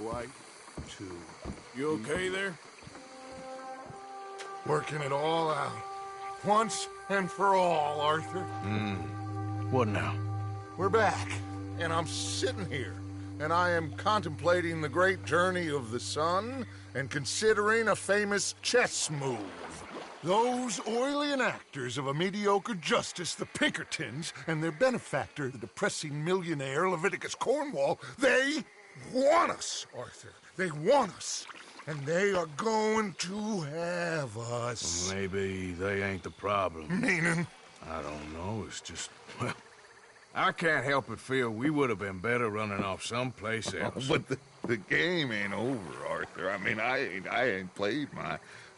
White. 2. You okay there? Working it all out. Once and for all, Arthur. What now? We're back, and I'm sitting here, and I am contemplating the great journey of the sun and considering a famous chess move. Those oily enactors of a mediocre justice, the Pinkertons, and their benefactor, the depressing millionaire Leviticus Cornwall, they want us, Arthur. They want us. And they are going to have us. Maybe they ain't the problem. Meaning? I don't know, it's just, well, I can't help but feel we would have been better running off someplace else. But the game ain't over, Arthur. I mean, I ain't played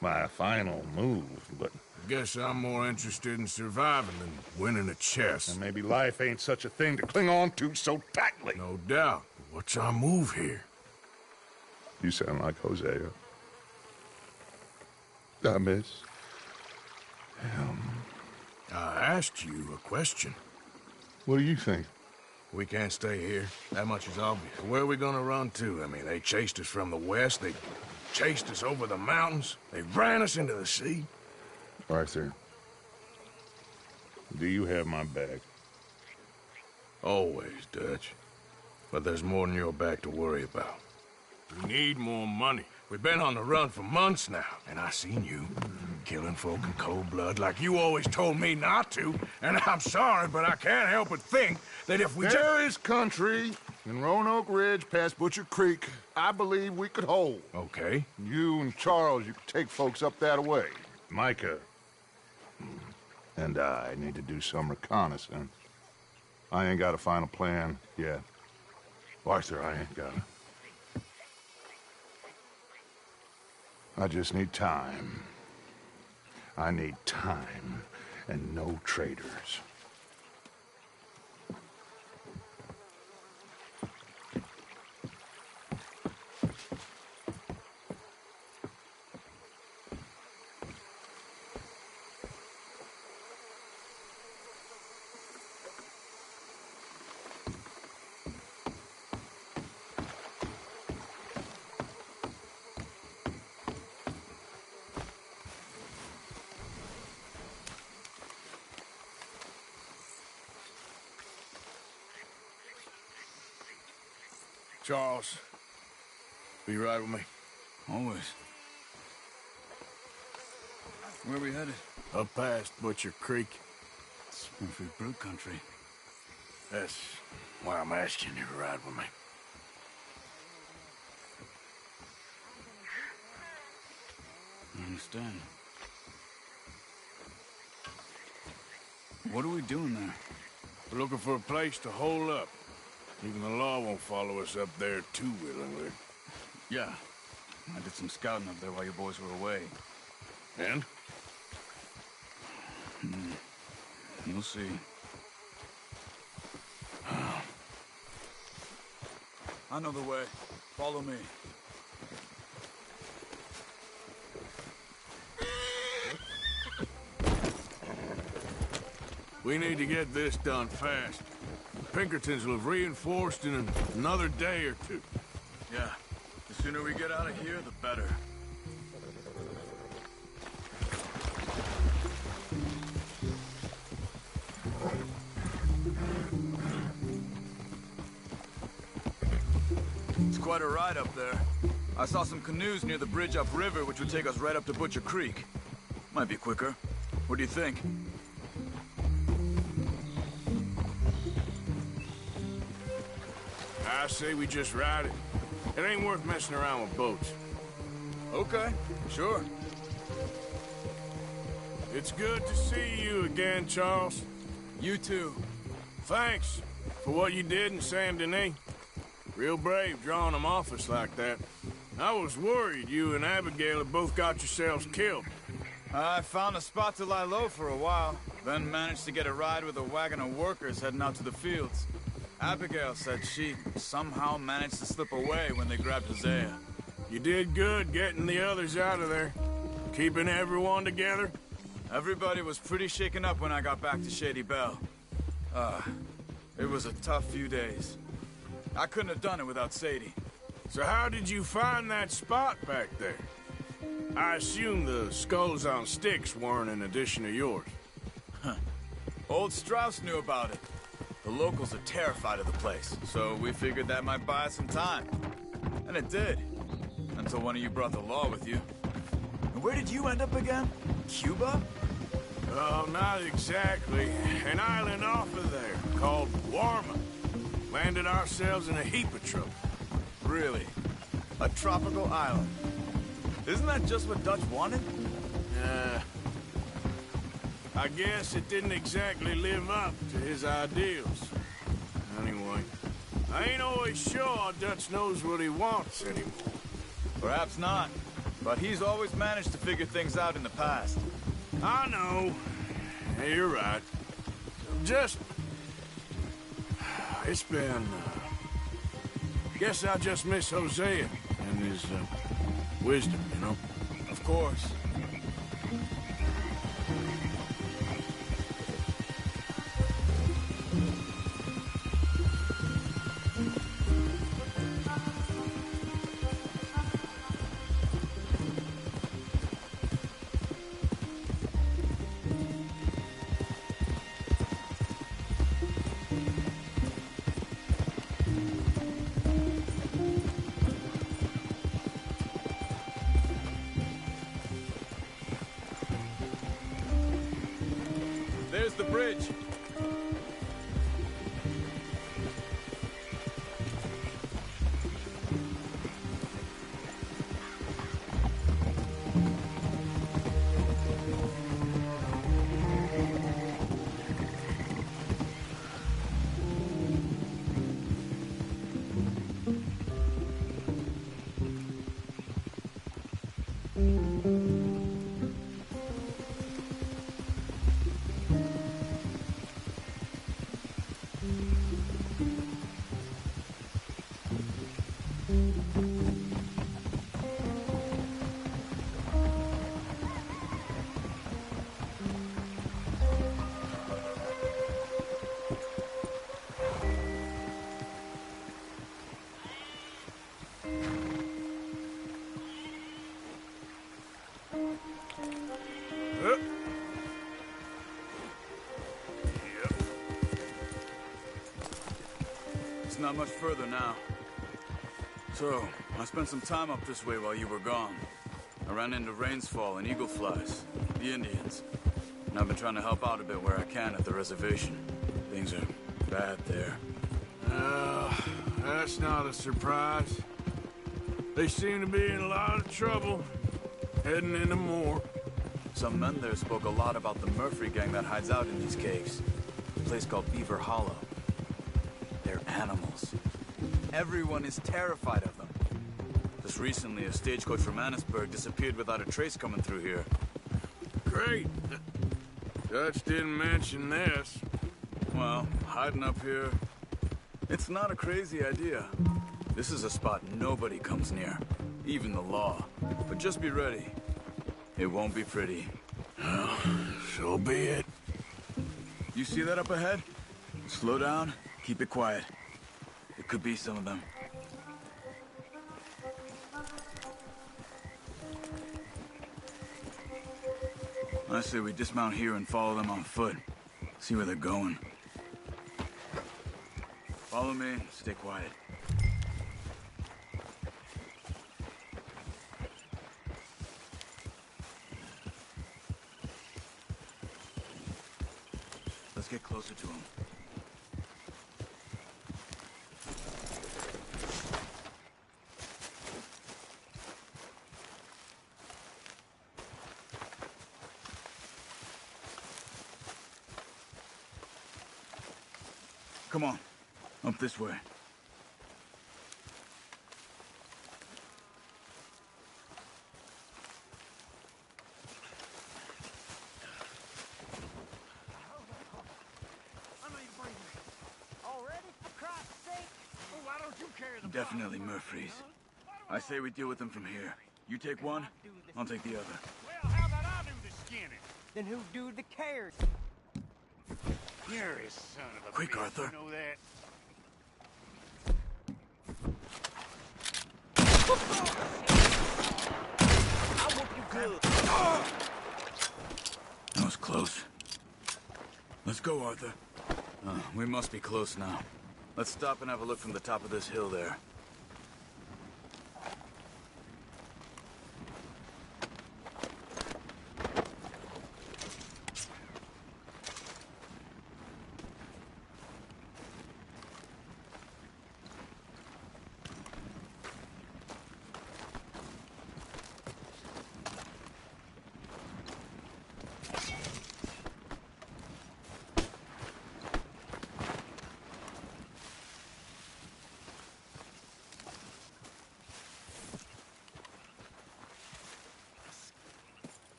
my final move, but... Guess I'm more interested in surviving than winning a chess. And maybe life ain't such a thing to cling on to so tightly. No doubt. What's our move here? You sound like Hosea. I miss him. I asked you a question. What do you think? We can't stay here. That much is obvious. Where are we gonna run to? I mean, they chased us from the west. They chased us over the mountains. They ran us into the sea. Arthur, do you have my back? Always, Dutch. But there's more than your back to worry about. We need more money. We've been on the run for months now, and I seen you killing folk in cold blood like you always told me not to. And I'm sorry, but I can't help but think that if we There is country in Roanoke Ridge past Butcher Creek I believe we could hold. Okay. You and Charles, you could take folks up that way. Micah and I need to do some reconnaissance. I ain't got a final plan yet. Arthur, I ain't got it. I just need time. I need time and no traitors. Charles, be right with me. Always. Where are we headed? Up past Butcher Creek. Springfield Brute country. That's why I'm asking you to ride with me. I understand. What are we doing there? We're looking for a place to hole up. Even the law won't follow us up there too willingly. Yeah. I did some scouting up there while you boys were away. And? You'll see. I know the way. Follow me. We need to get this done fast. The Pinkertons will have reinforced in another day or two. Yeah. The sooner we get out of here, the better. It's quite a ride up there. I saw some canoes near the bridge upriver, which would take us right up to Butcher Creek. Might be quicker. What do you think? I say we just ride it. It ain't worth messing around with boats. Okay, sure. It's good to see you again, Charles. You too. Thanks for what you did in Saint Denis. Real brave drawing them off us like that. I was worried you and Abigail had both got yourselves killed. I found a spot to lie low for a while, then managed to get a ride with a wagon of workers heading out to the fields. Abigail said she somehow managed to slip away when they grabbed Hosea. You did good getting the others out of there. Keeping everyone together. Everybody was pretty shaken up when I got back to Shady Belle. It was a tough few days. I couldn't have done it without Sadie. So how did you find that spot back there? I assume the skulls on sticks weren't an addition of yours. Old Strauss knew about it. The locals are terrified of the place, so we figured that might buy us some time. And it did. Until one of you brought the law with you. And where did you end up again? Cuba? Oh, not exactly. An island off of there, called Warma. Landed ourselves in a heap of trouble. Really? A tropical island? Isn't that just what Dutch wanted? I guess it didn't exactly live up to his ideals. Anyway, I ain't always sure Dutch knows what he wants anymore. Perhaps not. But he's always managed to figure things out in the past. I know. Yeah, you're right. Just... It's been... Guess I just miss Hosea and his wisdom, you know? Of course. There's the bridge. It's not much further now. So, I spent some time up this way while you were gone. I ran into Rainsfall and Eagle Flies, the Indians. And I've been trying to help out a bit where I can at the reservation. Things are bad there. That's not a surprise. They seem to be in a lot of trouble, heading into more. Some men there spoke a lot about the Murphy gang that hides out in these caves. A place called Beaver Hollow. They're animals. Everyone is terrified of them. Just recently, a stagecoach from Annisburg disappeared without a trace coming through here. Great. Dutch didn't mention this. Well, hiding up here, it's not a crazy idea. This is a spot nobody comes near, even the law. But just be ready. It won't be pretty. Well, so be it. You see that up ahead? Slow down, keep it quiet. It could be some of them. I say we dismount here and follow them on foot. See where they're going. Follow me, stay quiet. Let's get closer to him. Come on, up this way. Definitely Murphy's. I say we deal with them from here. You take one, I'll take the other. Well, how about I do the skinning? Then who do the cares? You're his son of a Quick, bitch, Arthur. you know that? That was close. Let's go, Arthur. We must be close now. Let's stop and have a look from the top of this hill there.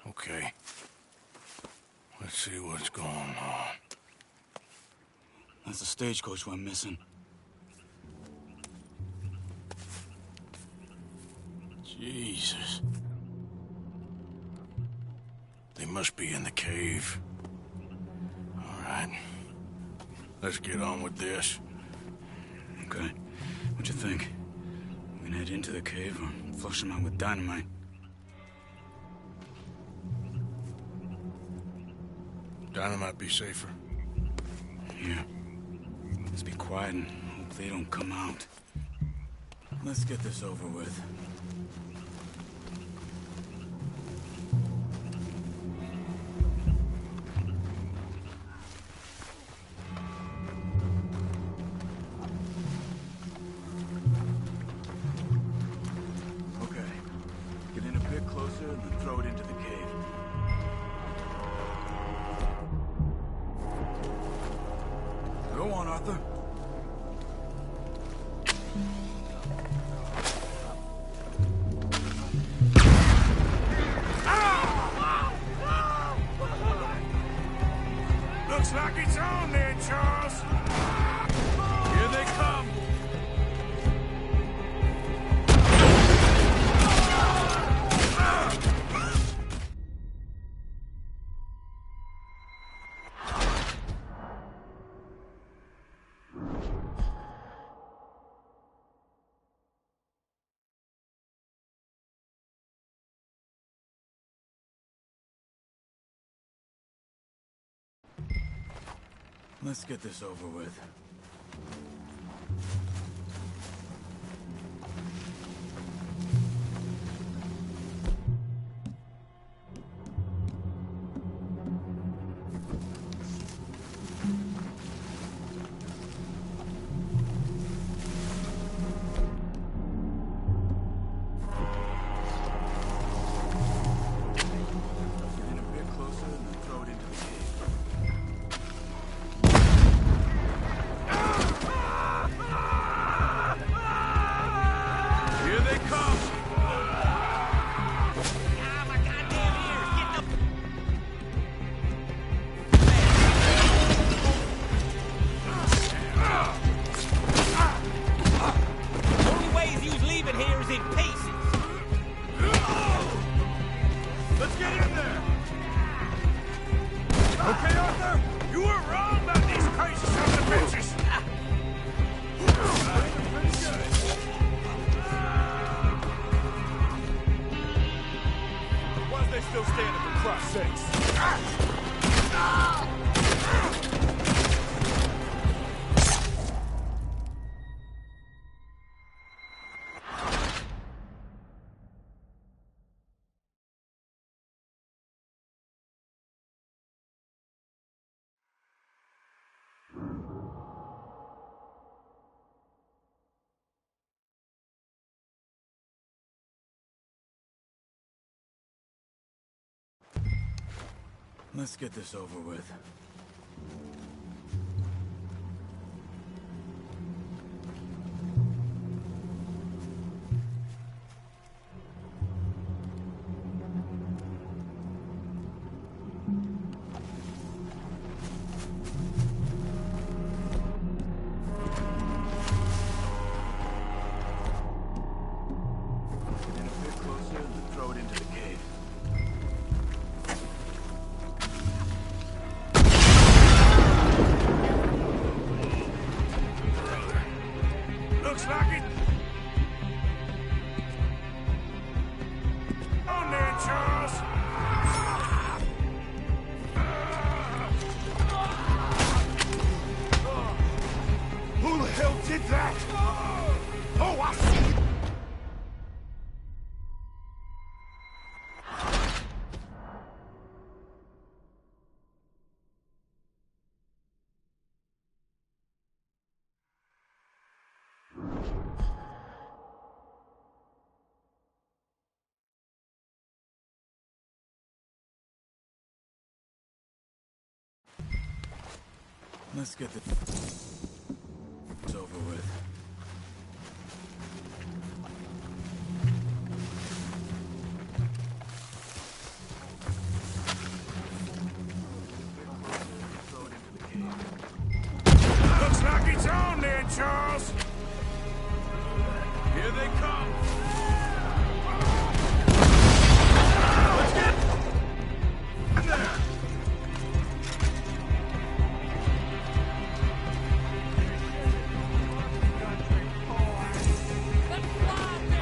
Okay. Let's see what's going on. That's the stagecoach we're missing. Jesus. They must be in the cave. All right. Let's get on with this. Okay. What you think? We can head into the cave or flush them out with dynamite? Dynamite be safer. Yeah. Let's be quiet and hope they don't come out. Let's get this over with. Okay. Get in a bit closer and then throw it into the cave. Go on, Arthur. Looks like it's on there, Charles. Here they come. Let's get this over with. Get in a bit closer and then throw it into the cave. Here they come. Ah, my goddamn ears! Get the... only way he's leaving here is in pieces. Let's get in there. Okay, Arthur? You were wrong about these crazy sons of bitches. Why's they still standing, for Christ's sakes? Let's get this over with. Get in a bit closer and then throw it into the cave. Let's get this over with. Looks like it's on then, Charles. Here they come. Let's get there.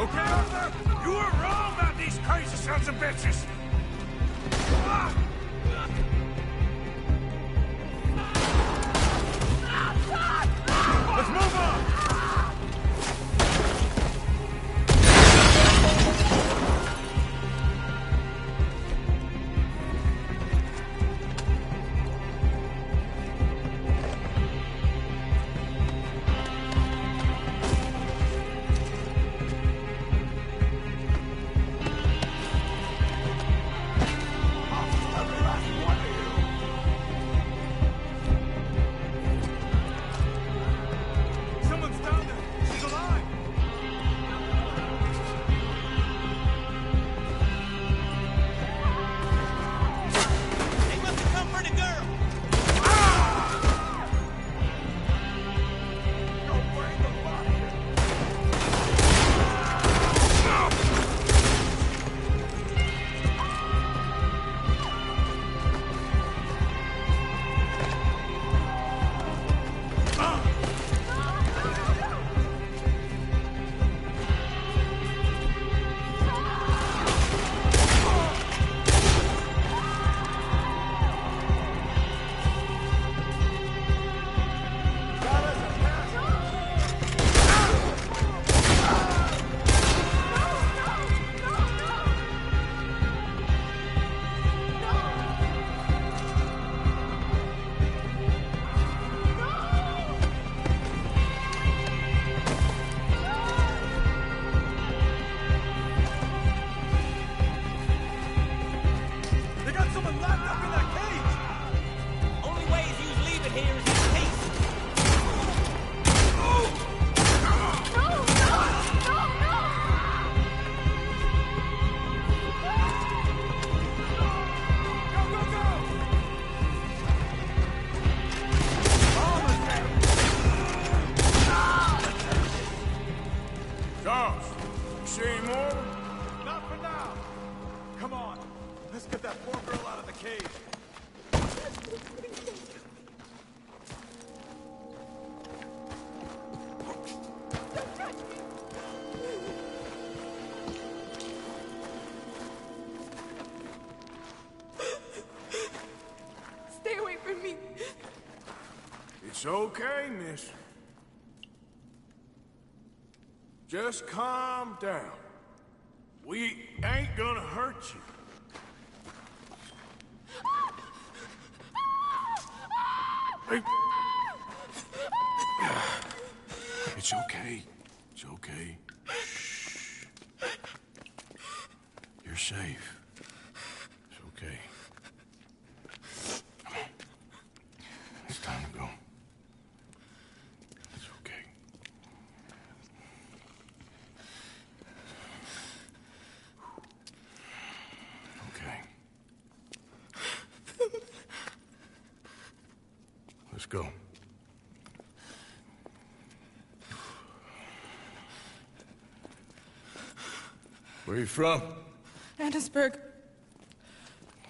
Okay, Arthur, you were wrong about these crazy sons of bitches. Let's move on. Someone's down there. She's alive. They must have come for the girl. They got someone locked up in that cage. Only way he's used leaving here is in peace. Charles, you see any more? Not for now. Come on. Let's get that poor girl out of the cage. Stay away from me. It's okay, miss. Just calm down. We ain't gonna hurt you. Hey. It's okay. It's okay. Shh. You're safe. It's okay. Come on. It's time to go. It's okay. Okay. Let's go. Where are you from? Annisburg.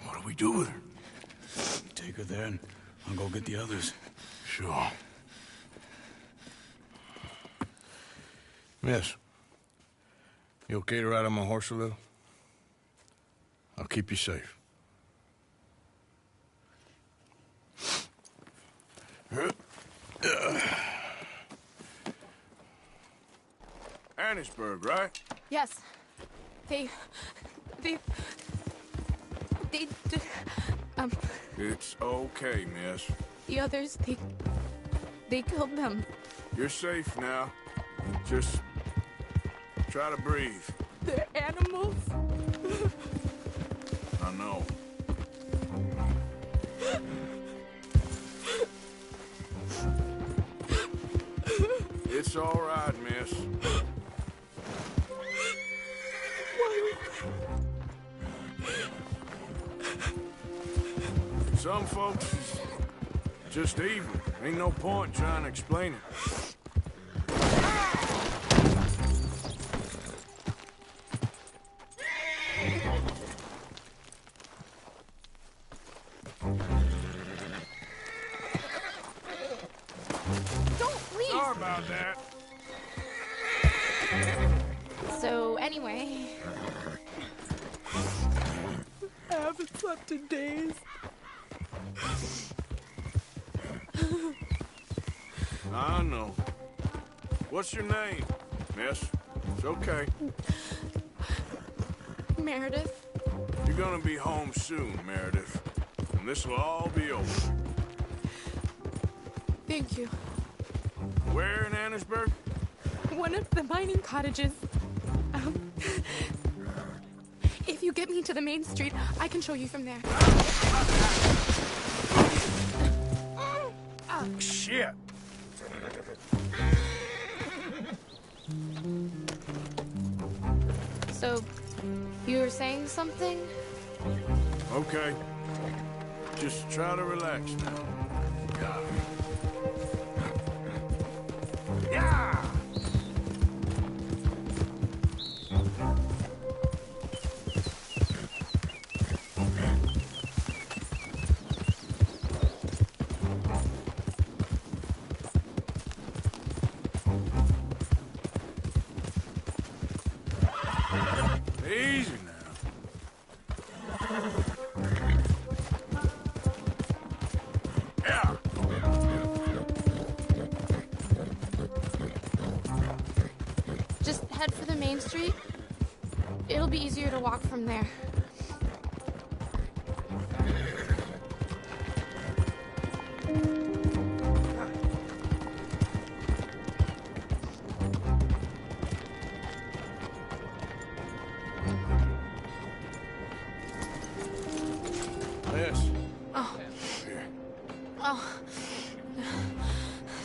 What do we do with her? Take her there and I'll go get the others. Sure. Miss, you okay to ride on my horse a little? I'll keep you safe. Annisburg, right? Yes. They... It's okay, miss. The others, they killed them. You're safe now. Just try to breathe. They're animals. I know. It's all right, miss. Some folks is just evil. Ain't no point trying to explain it. Don't, please! Sorry about that. So, anyway... I haven't slept in days. I know. What's your name, miss? It's okay. Meredith? You're gonna be home soon, Meredith. And this will all be over. Thank you. Where in Annisburg? One of the mining cottages. If you get me to the main street, I can show you from there. Shit! So, you were saying something? Okay. Just try to relax now. Yeah! Easy now. Yeah. Just head for the main street. It'll be easier to walk from there. Yes. Oh. Here. Oh.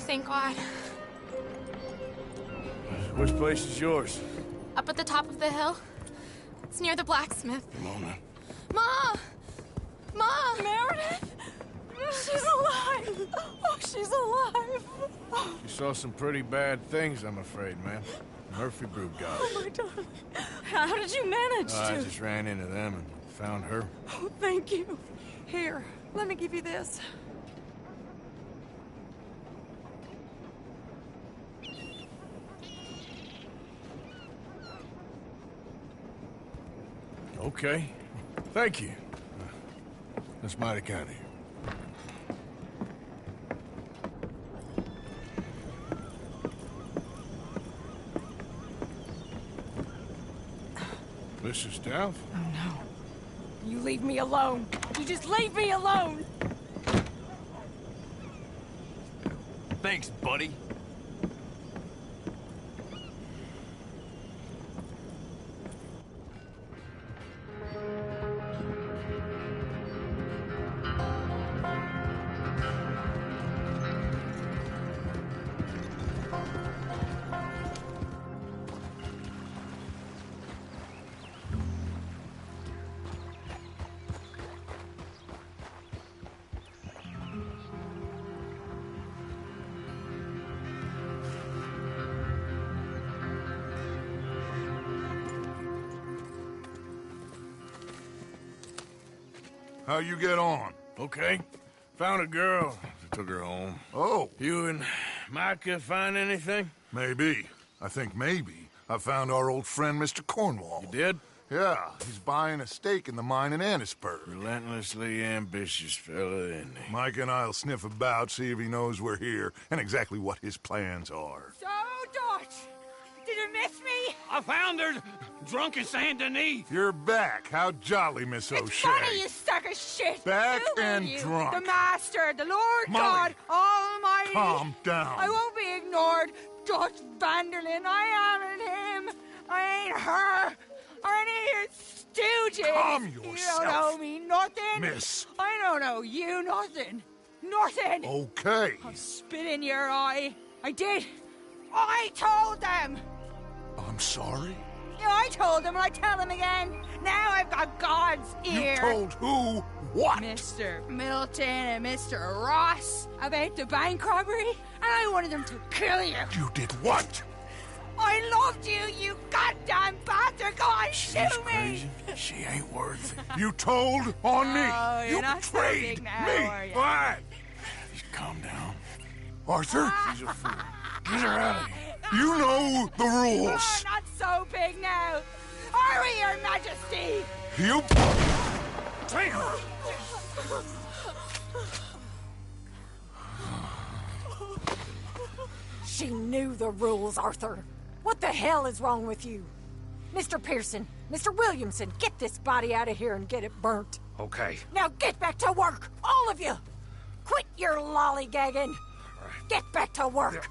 Thank God. Which place is yours? Up at the top of the hill. It's near the blacksmith. Come on now. Mom! Mom! Meredith! She's alive! Oh, she's alive! You saw some pretty bad things, I'm afraid, man. Murphy Brood got Oh, my darling. How did you manage I to? just ran into them and found her. Oh, thank you. Here, let me give you this. Okay. Thank you. That's mighty kind of you. Mrs. Dowd? Oh, no. You leave me alone. You just leave me alone. Thanks, buddy. How you get on? Okay. Found a girl. Took her home. Oh, You and Micah find anything? maybe. I think maybe. I found our old friend, Mr. Cornwall. You did? Yeah, he's buying a stake in the mine in Annisburg. Relentlessly ambitious fella, isn't he? Mike and I'll sniff about, see if he knows we're here, and exactly what his plans are. So, Dutch, did you miss me? I found her drunk in Saint Denis. You're back. How jolly, Miss It's O'Shea. funny, you sack of shit. Back Who are and you? drunk. The Master, the Lord Molly, God Almighty. Calm down. I won't be ignored. Dutch Vanderlyn, I am in him. I ain't her. Or any of your stooges. Calm You yourself. don't owe me nothing. Miss. I don't owe you nothing. Nothing. Okay. I'll spit in your eye. I did. I told them! I'm sorry? Yeah, I told them and I tell them again. Now I've got God's ear. You told who what? Mr. Milton and Mr. Ross about the bank robbery, and I wanted them to kill you. You did what? I loved you, you goddamn bastard! Go on, shoot me! She ain't worth it. You told on me. Oh, you're You not so betrayed big now, me. are you? Why? Just calm down. Arthur, She's a fool. Get her out of here. you know the You're rules. not so big now. Are we, Your Majesty? You... She knew the rules, Arthur. What the hell is wrong with you? Mr. Pearson, Mr. Williamson, get this body out of here and get it burnt. Okay. Now get back to work, all of you! Quit your lollygagging! Get back to work!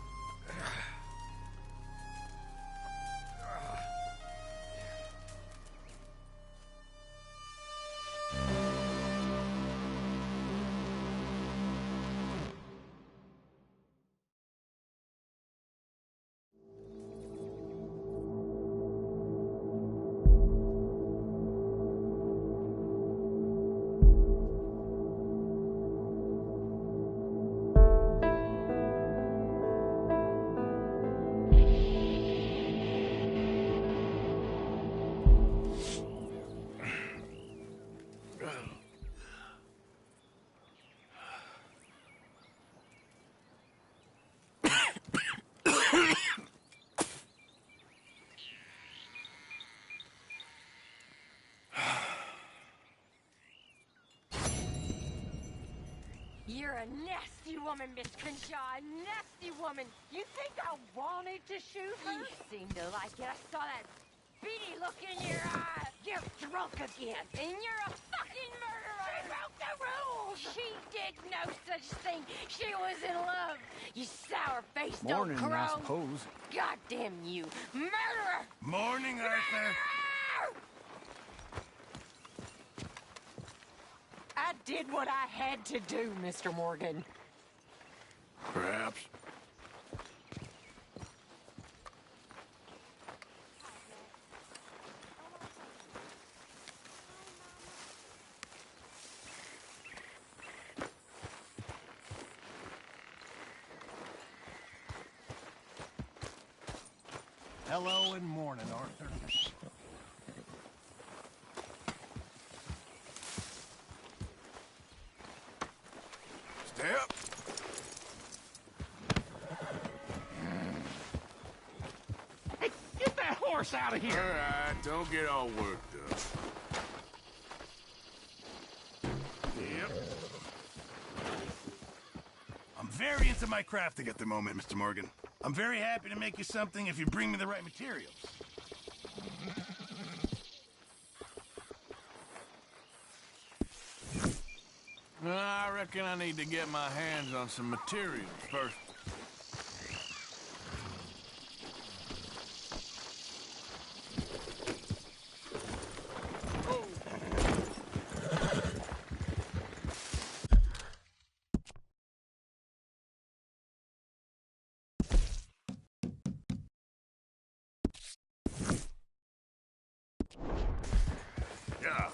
You're a nasty woman, Miss Crenshaw. A nasty woman. You think I wanted to shoot her? You seem to like it. I saw that beady look in your eye. You're drunk again. And you're a fucking murderer. She broke the rules. She did no such thing. She was in love. You sour-faced old Morning, crow. I suppose. Goddamn you. Murderer! Morning, Arthur. I did what I had to do, Mr. Morgan. Perhaps. Hello and morning, Arthur. Step. Hey, get that horse out of All here! right, don't get all worked up. Yep. I'm very into my crafting at the moment, Mr. Morgan. I'm very happy to make you something if you bring me the right materials. I reckon I need to get my hands on some materials first. Yeah.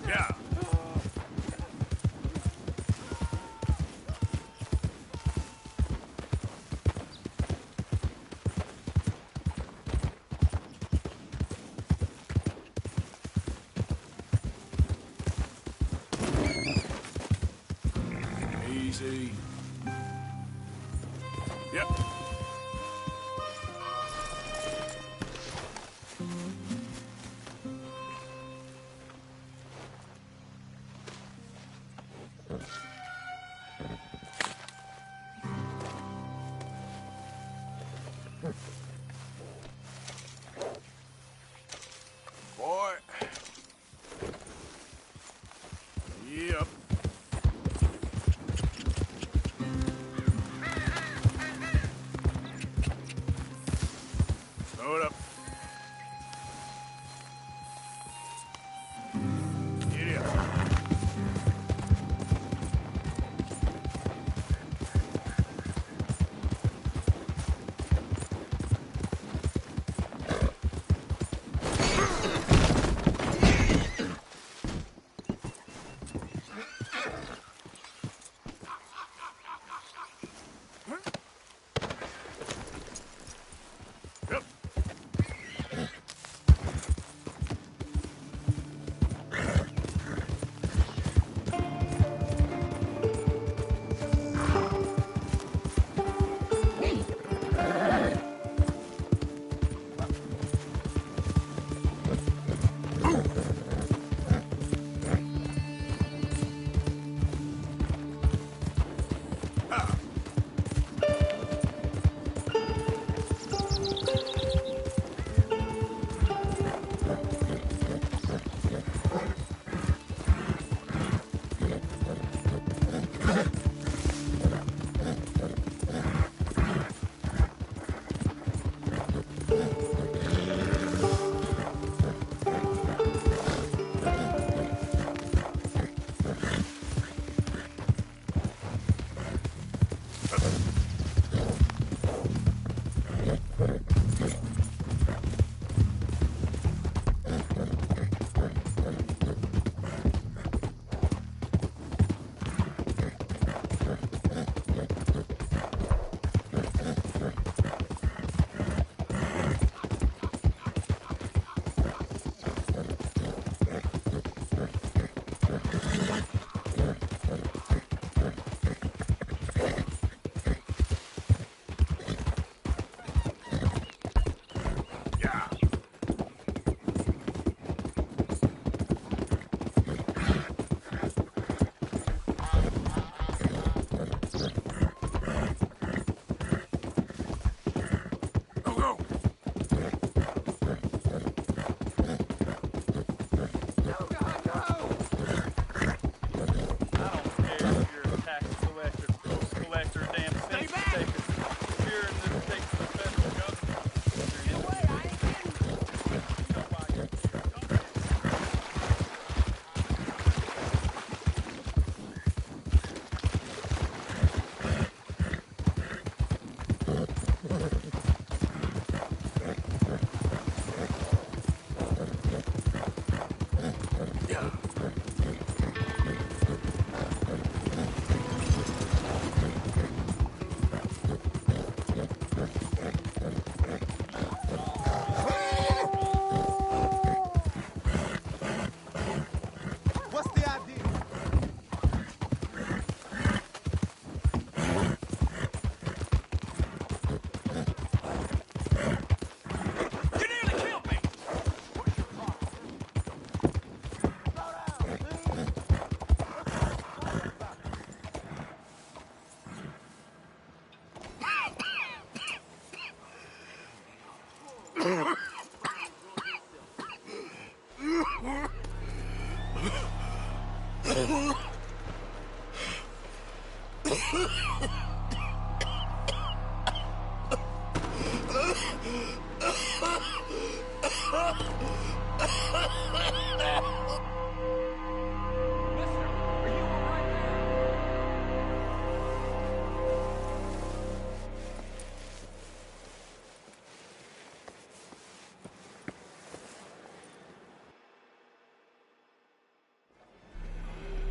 Yeah. Easy. Yep.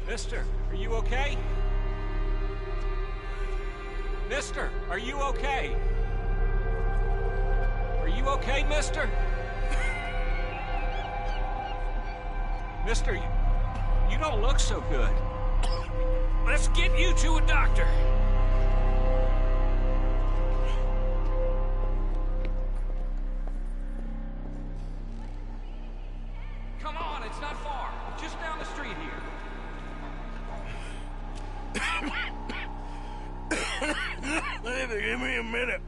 Mister, are you okay? Mister, are you okay? Are you okay, mister? Mister, you don't look so good. Let's get you to a doctor. Come on, it's not far. Just down the street here. Give me a minute.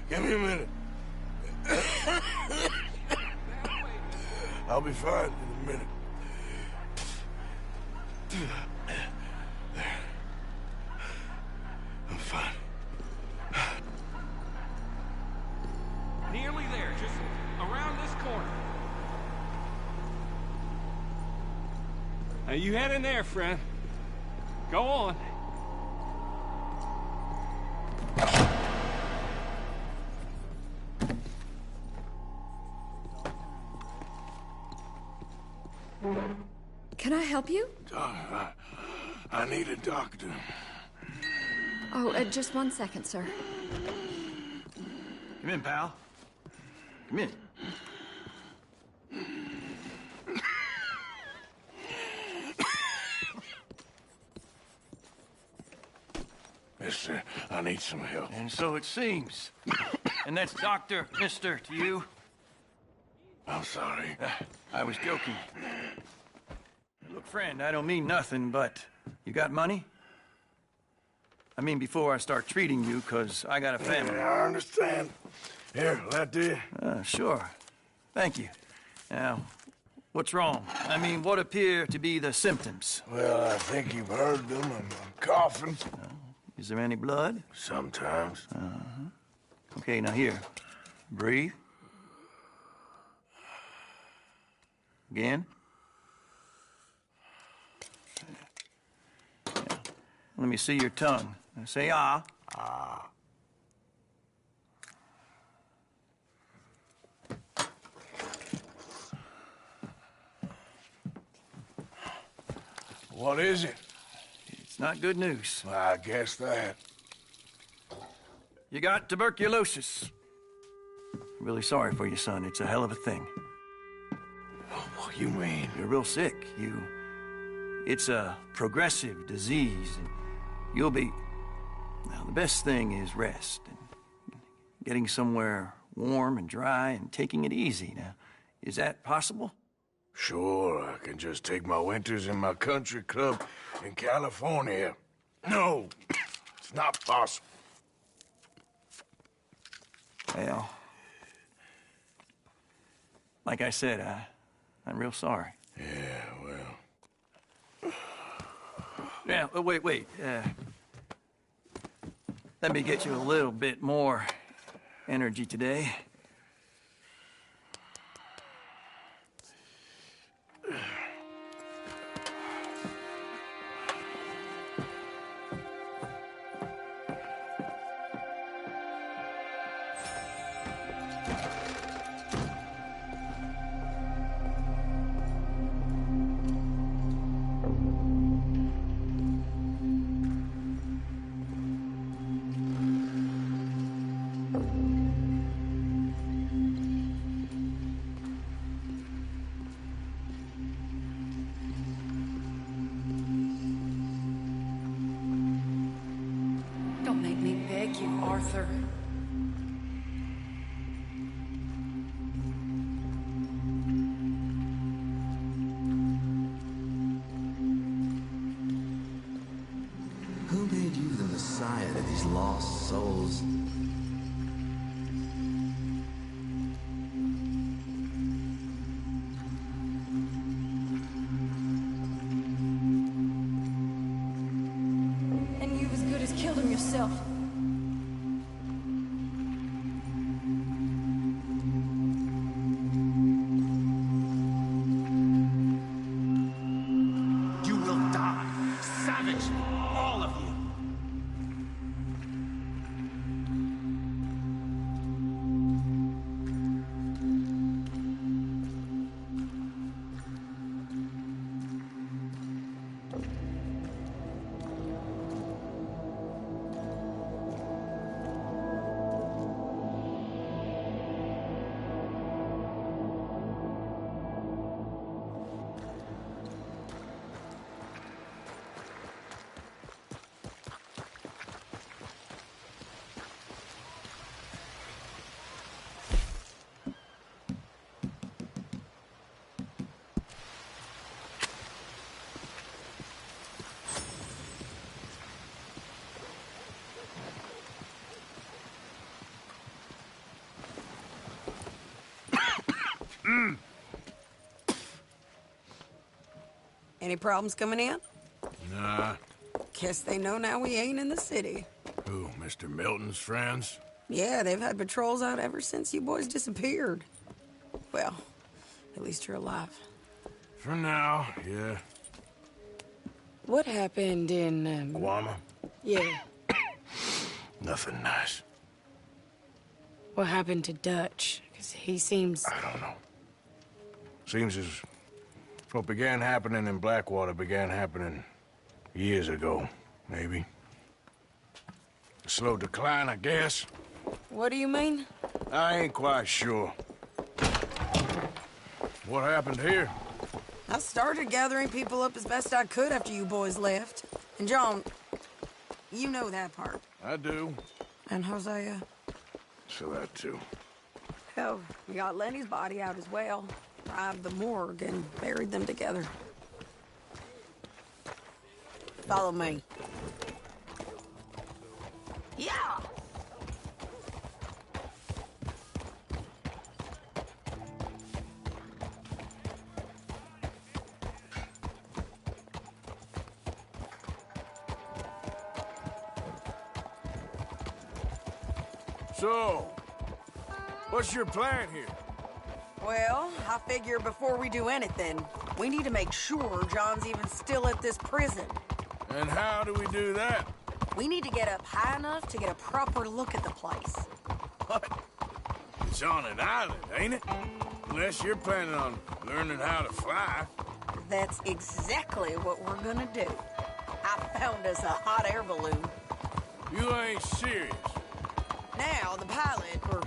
Give me a minute. I'll be fine in a minute. There. I'm fine. Nearly there, just around this corner. Now you head in there, friend. Go on. Can I help you? I need a doctor. Oh, just 1 second, sir. Come in, pal. Come in. Mister, I need some help. And so it seems. And that's Dr. Mister to you? I'm sorry. I was joking. Look, friend, I don't mean nothing, but you got money? I mean, before I start treating you, 'cause I got a family. Yeah, I understand. Here, that do you? Sure. Thank you. Now, what's wrong? I mean, what appear to be the symptoms? Well, I think you've heard them. I'm coughing. Is there any blood? Sometimes. Okay, now here. Breathe. Again. Yeah. Let me see your tongue. Now say ah. Ah. What is it? It's not good news. I guess that. You got tuberculosis. Really sorry for you, son. It's a hell of a thing. What do you mean? You're real sick. It's a progressive disease, and you'll be... Now, the best thing is rest, and getting somewhere warm and dry, and taking it easy. Now, is that possible? Sure, I can just take my winters in my country club in California. No, it's not possible. Well, like I said, I'm real sorry. Yeah, well... Yeah, wait. Let me get you a little bit more energy today. Don't make me beg you, Arthur. Who made you the messiah to these lost souls? Any problems coming in? Nah. Guess they know now we ain't in the city. Who, Mr. Milton's friends? Yeah, they've had patrols out ever since you boys disappeared. Well, at least you're alive. For now, yeah. What happened in, Guama? Yeah. Nothing nice. What happened to Dutch? Because he seems... I don't know. Seems as what began happening in Blackwater began happening years ago, maybe. A slow decline, I guess. What do you mean? I ain't quite sure. What happened here? I started gathering people up as best I could after you boys left. And John, you know that part. I do. And Hosea? So that too. Hell, we got Lenny's body out as well. Robbed the morgue and buried them together. Follow me. Yeah! So, what's your plan here? Well, I figure before we do anything, we need to make sure John's even still at this prison. And how do we do that? We need to get up high enough to get a proper look at the place. What? It's on an island, ain't it? Unless you're planning on learning how to fly. That's exactly what we're gonna do. I found us a hot air balloon. You ain't serious. Now, the pilot, or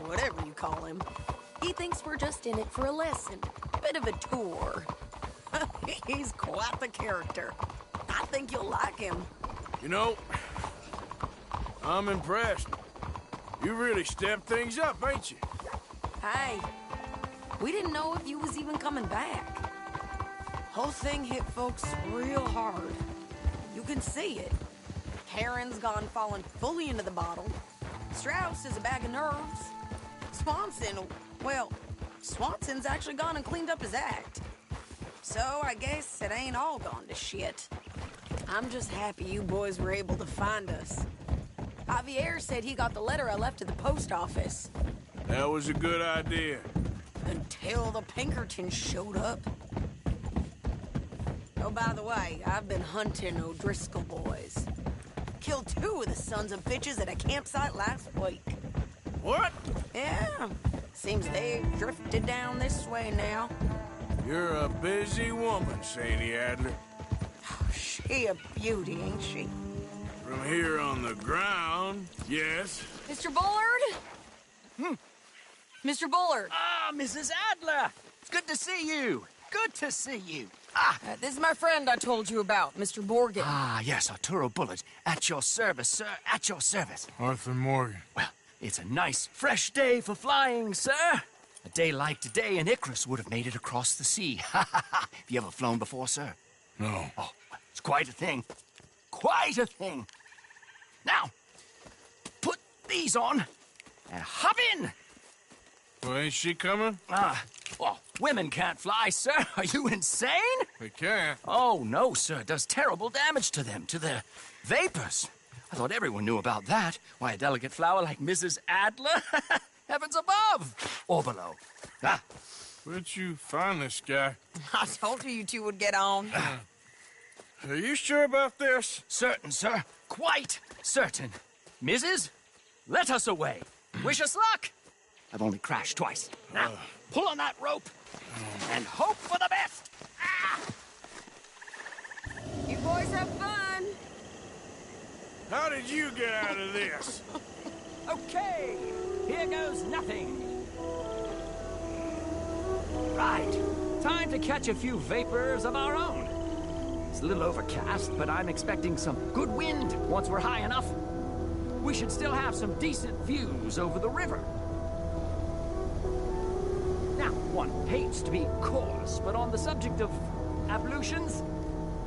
whatever you call him, he thinks we're just in it for a lesson. Bit of a tour. He's quite the character. I think you'll like him. You know, I'm impressed. You really stepped things up, ain't you? Hey, we didn't know if you was even coming back. Whole thing hit folks real hard. You can see it. Heron's gone falling fully into the bottle. Strauss is a bag of nerves. Swanson's actually gone and cleaned up his act. So I guess it ain't all gone to shit. I'm just happy you boys were able to find us. Javier said he got the letter I left at the post office. That was a good idea. Until the Pinkertons showed up. Oh, by the way, I've been hunting O'Driscoll boys. Killed 2 of the sons of bitches at a campsite last week. What? Yeah. Seems they've drifted down this way now. You're a busy woman, Sadie Adler. She a beauty, ain't she? From here on the ground, yes. Mr. Bullard? Mr. Bullard. Ah, Mrs. Adler. It's good to see you. Good to see you. This is my friend I told you about, Mr. Morgan. Ah, yes, Arturo Bullard. At your service, sir. At your service. Arthur Morgan. Well, it's a nice, fresh day for flying, sir. A day like today, an Icarus would have made it across the sea. Have you ever flown before, sir? No. Oh, it's quite a thing. Quite a thing. Now, put these on and hop in. Well, ain't she coming? Well, women can't fly, sir. Are you insane? They can't. Oh, no, sir. It does terrible damage to them, to their vapors. I thought everyone knew about that. Why, a delicate flower like Mrs. Adler? Heavens above or below. Where'd you find this guy? I told you two would get on. Are you sure about this? Certain, sir. Quite certain. Mrs., let us away. Wish us luck. I've only crashed twice. Now, pull on that rope and hope for the best. You boys have fun. How did you get out of this? Okay, here goes nothing. Right, time to catch a few vapors of our own. It's a little overcast, but I'm expecting some good wind once we're high enough. We should still have some decent views over the river. Now, one hates to be coarse, but on the subject of ablutions,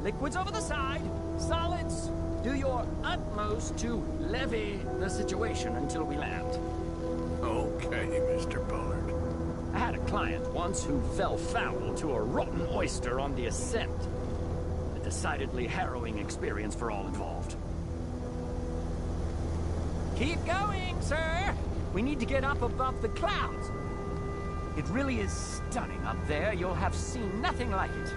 liquids over the side, solids, do your utmost to levy the situation until we land. Okay, Mr. Bullard. I had a client once who fell foul to a rotten oyster on the ascent. decidedly harrowing experience for all involved. Keep going, sir! We need to get up above the clouds. It really is stunning up there. You'll have seen nothing like it.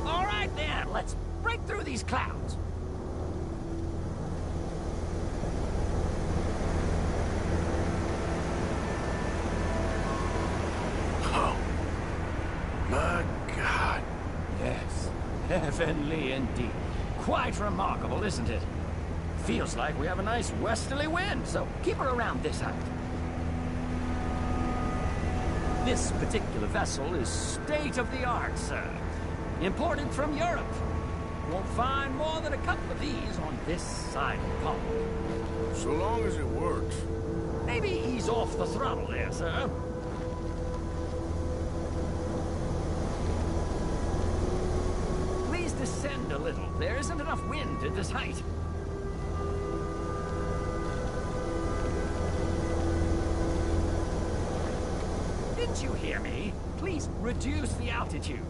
All right, then. Let's break through these clouds. Oh, my God. Yes, heavenly indeed. Quite remarkable, isn't it? Feels like we have a nice westerly wind, so keep her around this height. This particular vessel is state-of-the-art, sir. Imported from Europe. Won't find more than a couple of these on this side of the pond. So long as it works. Maybe ease off the throttle there, sir. Please descend a little. There isn't enough wind at this height. Didn't you hear me? Please reduce the altitude.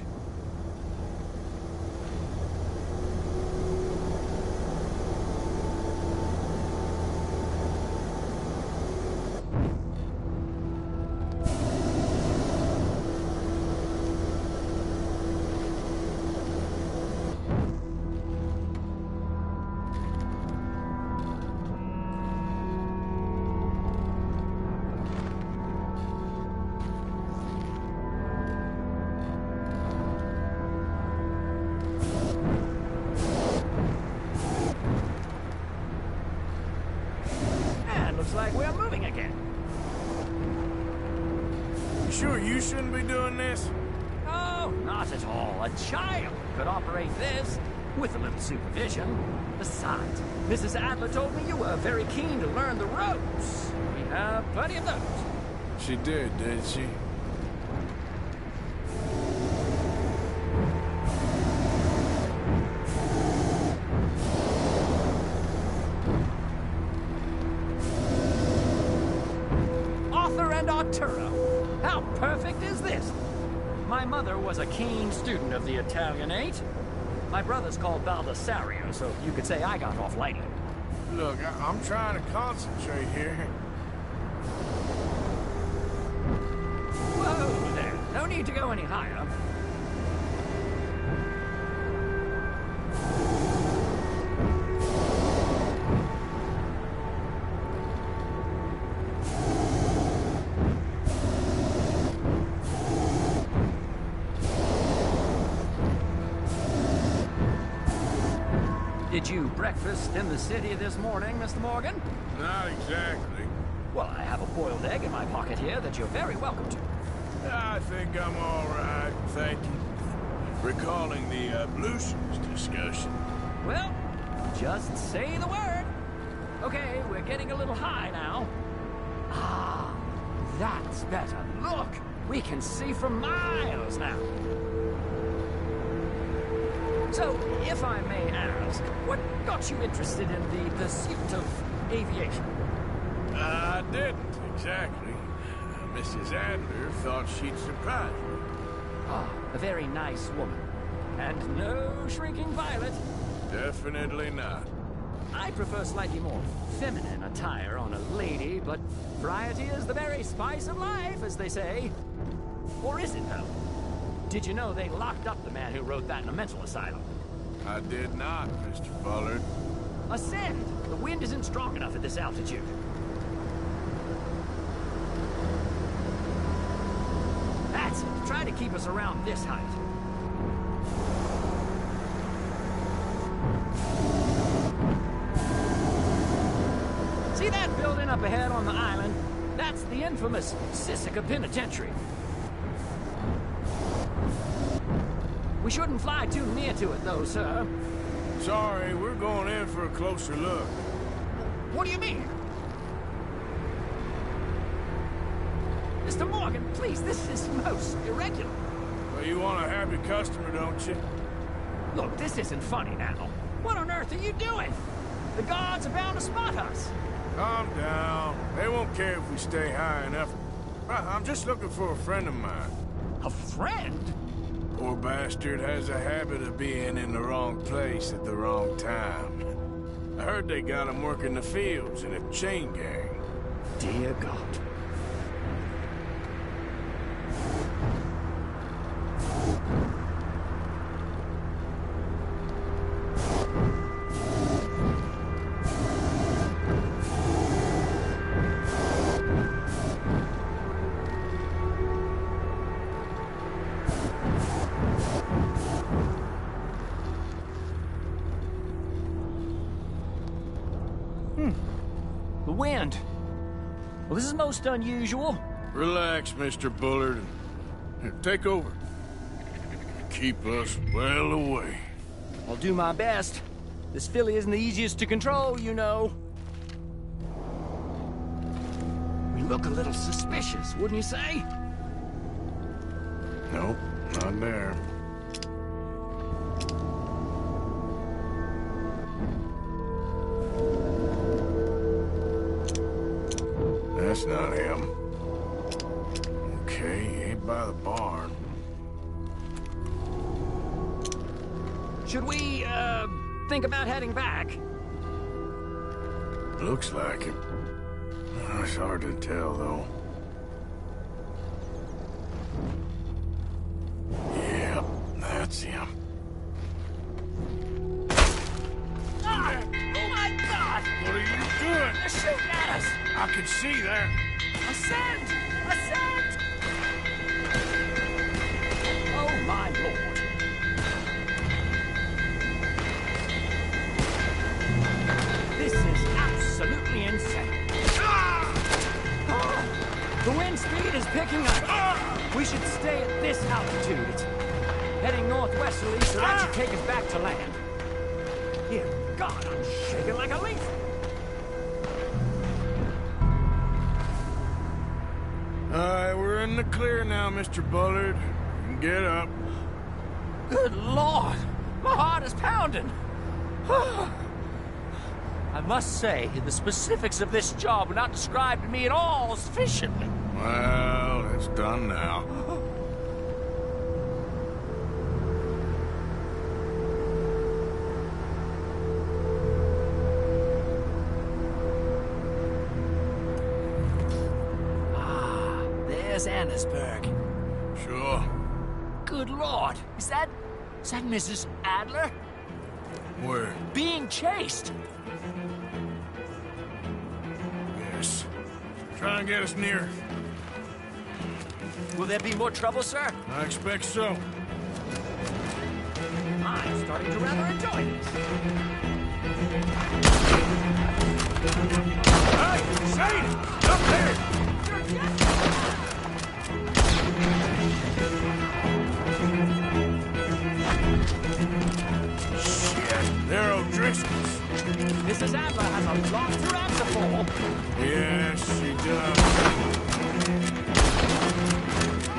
Looks like we're moving again. You sure you shouldn't be doing this? Oh, not at all. A child could operate this with a little supervision. Besides, Mrs. Adler told me you were very keen to learn the ropes. We have plenty of those. She didn't she? How perfect is this? My mother was a keen student of the Italianate. My brother's called Baldessario, so you could say I got off lightly. Look, I'm trying to concentrate here. Whoa there. No need to go any higher. Did you breakfast in the city this morning, Mr. Morgan? Not exactly. Well, I have a boiled egg in my pocket here that you're very welcome to. I think I'm all right, thank you. Recalling the ablutions discussion. Well, just say the word. Okay, we're getting a little high now. Ah, that's better. Look, we can see for miles now. So, if I may ask, what got you interested in the pursuit of aviation? I didn't, exactly. Mrs. Adler thought she'd surprise me. Ah, a very nice woman. And no shrinking violet. Definitely not. I prefer slightly more feminine attire on a lady, but variety is the very spice of life, as they say. Or is it, though? Did you know they locked up the man who wrote that in a mental asylum? I did not, Mr. Bullard. Ascend! The wind isn't strong enough at this altitude. That's it. Try to keep us around this height. See that building up ahead on the island? That's the infamous Sisika Penitentiary. We shouldn't fly too near to it, though, sir. Sorry, we're going in for a closer look. What do you mean? Mr. Morgan, please, this is most irregular. Well, you want a happy customer, don't you? Look, this isn't funny now. What on earth are you doing? The guards are bound to spot us. Calm down. They won't care if we stay high enough. I'm just looking for a friend of mine. A friend? Poor bastard has a habit of being in the wrong place at the wrong time. I heard they got him working the fields in a chain gang. Dear God. The wind. Well, this is most unusual. Relax, Mr. Bullard. Here, take over. Keep us well away. I'll do my best. This filly isn't the easiest to control, you know. We look a little suspicious, wouldn't you say? Nope, not there. That's not him. Okay, he ain't by the barn. Should we, think about heading back? Looks like it. It's hard to tell, though. Yep, that's him. Ah! Oh my God! What are you doing? They're shooting at us! I can see that. Ascend! Ascend! Oh my Lord. This is absolutely insane. The wind speed is picking up. We should stay at this altitude. It's heading northwesterly, so that should take us back to land. Dear God, I'm shaking like a leaf. Alright, we're in the clear now, Mr. Bullard. You can get up. Good Lord! My heart is pounding! I must say, the specifics of this job were not described to me at all sufficiently. Well, it's done now. There's Annesburg. Sure. Good Lord. Is that Mrs. Adler? Where? Being chased. Yes. Try and get us near. Will there be more trouble, sir? I expect so. I'm starting to rather enjoy this. Hey, Sadie! Up there! Shit, they're O'Driscoll's. Mrs. Adler has a lot to answer for. Yes, she does.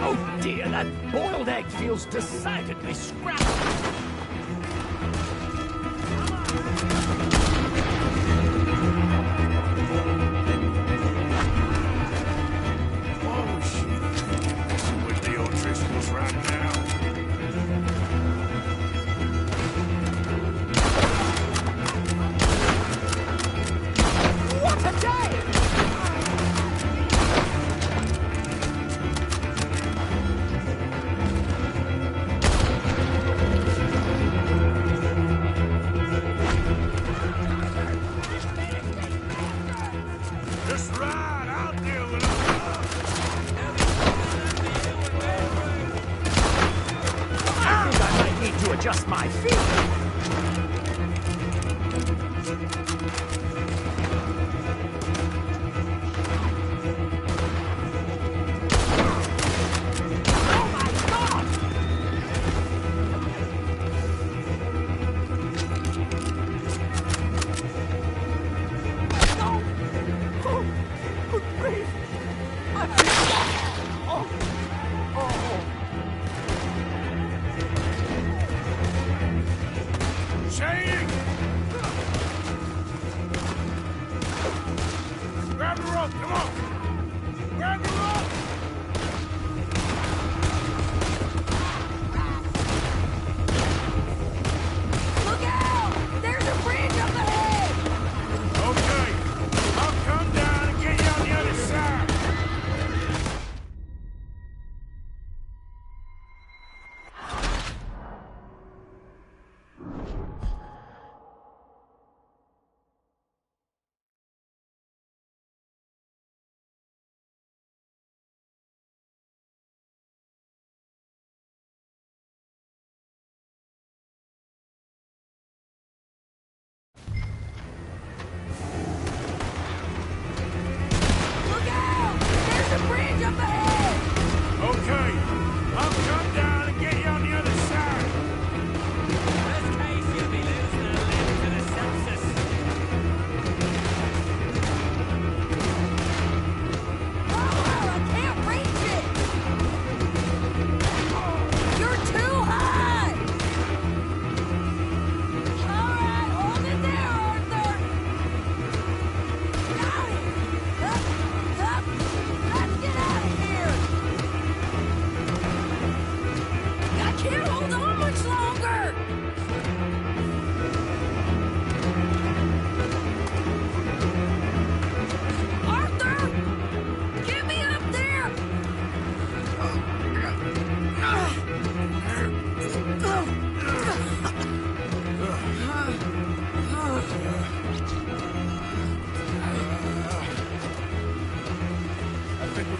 Oh dear, that boiled egg feels decidedly scrappy. Oh, shit. With the O'Driscolls right now. What a day! Just ride, I'll deal with it. I think I might need to adjust my feet. Shady! Grab the rope, come on! Grab the rope!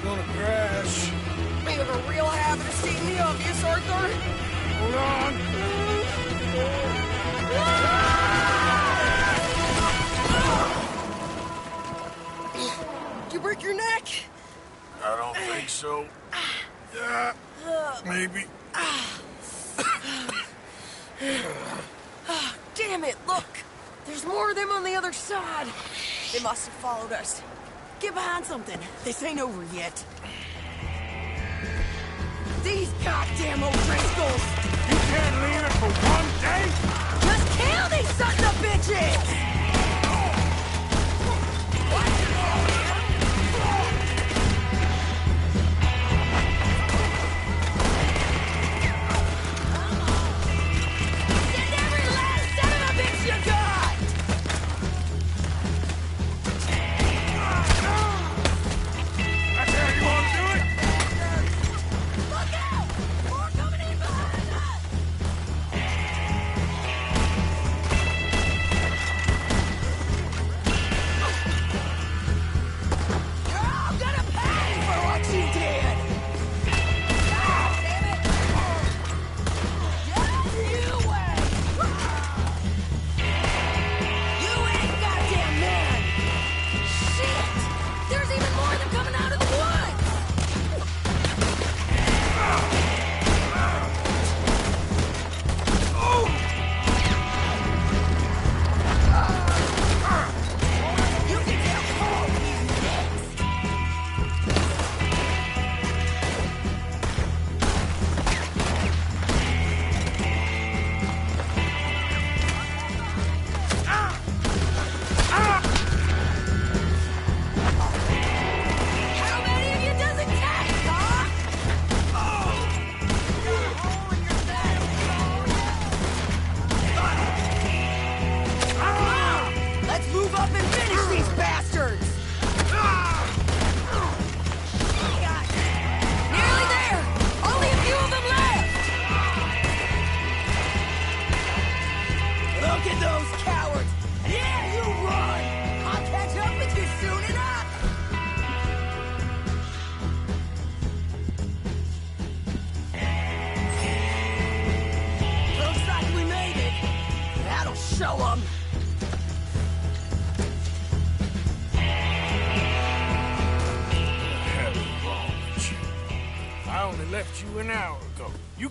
gonna crash. We have a real habit of stating the obvious, Arthur. Hold on. Did you break your neck? I don't think so. Maybe. Damn it, look! There's more of them on the other side. They must have followed us. Get behind something. This ain't over yet. These goddamn O'Driscolls! You can't leave it for one day? Just kill these sons of bitches!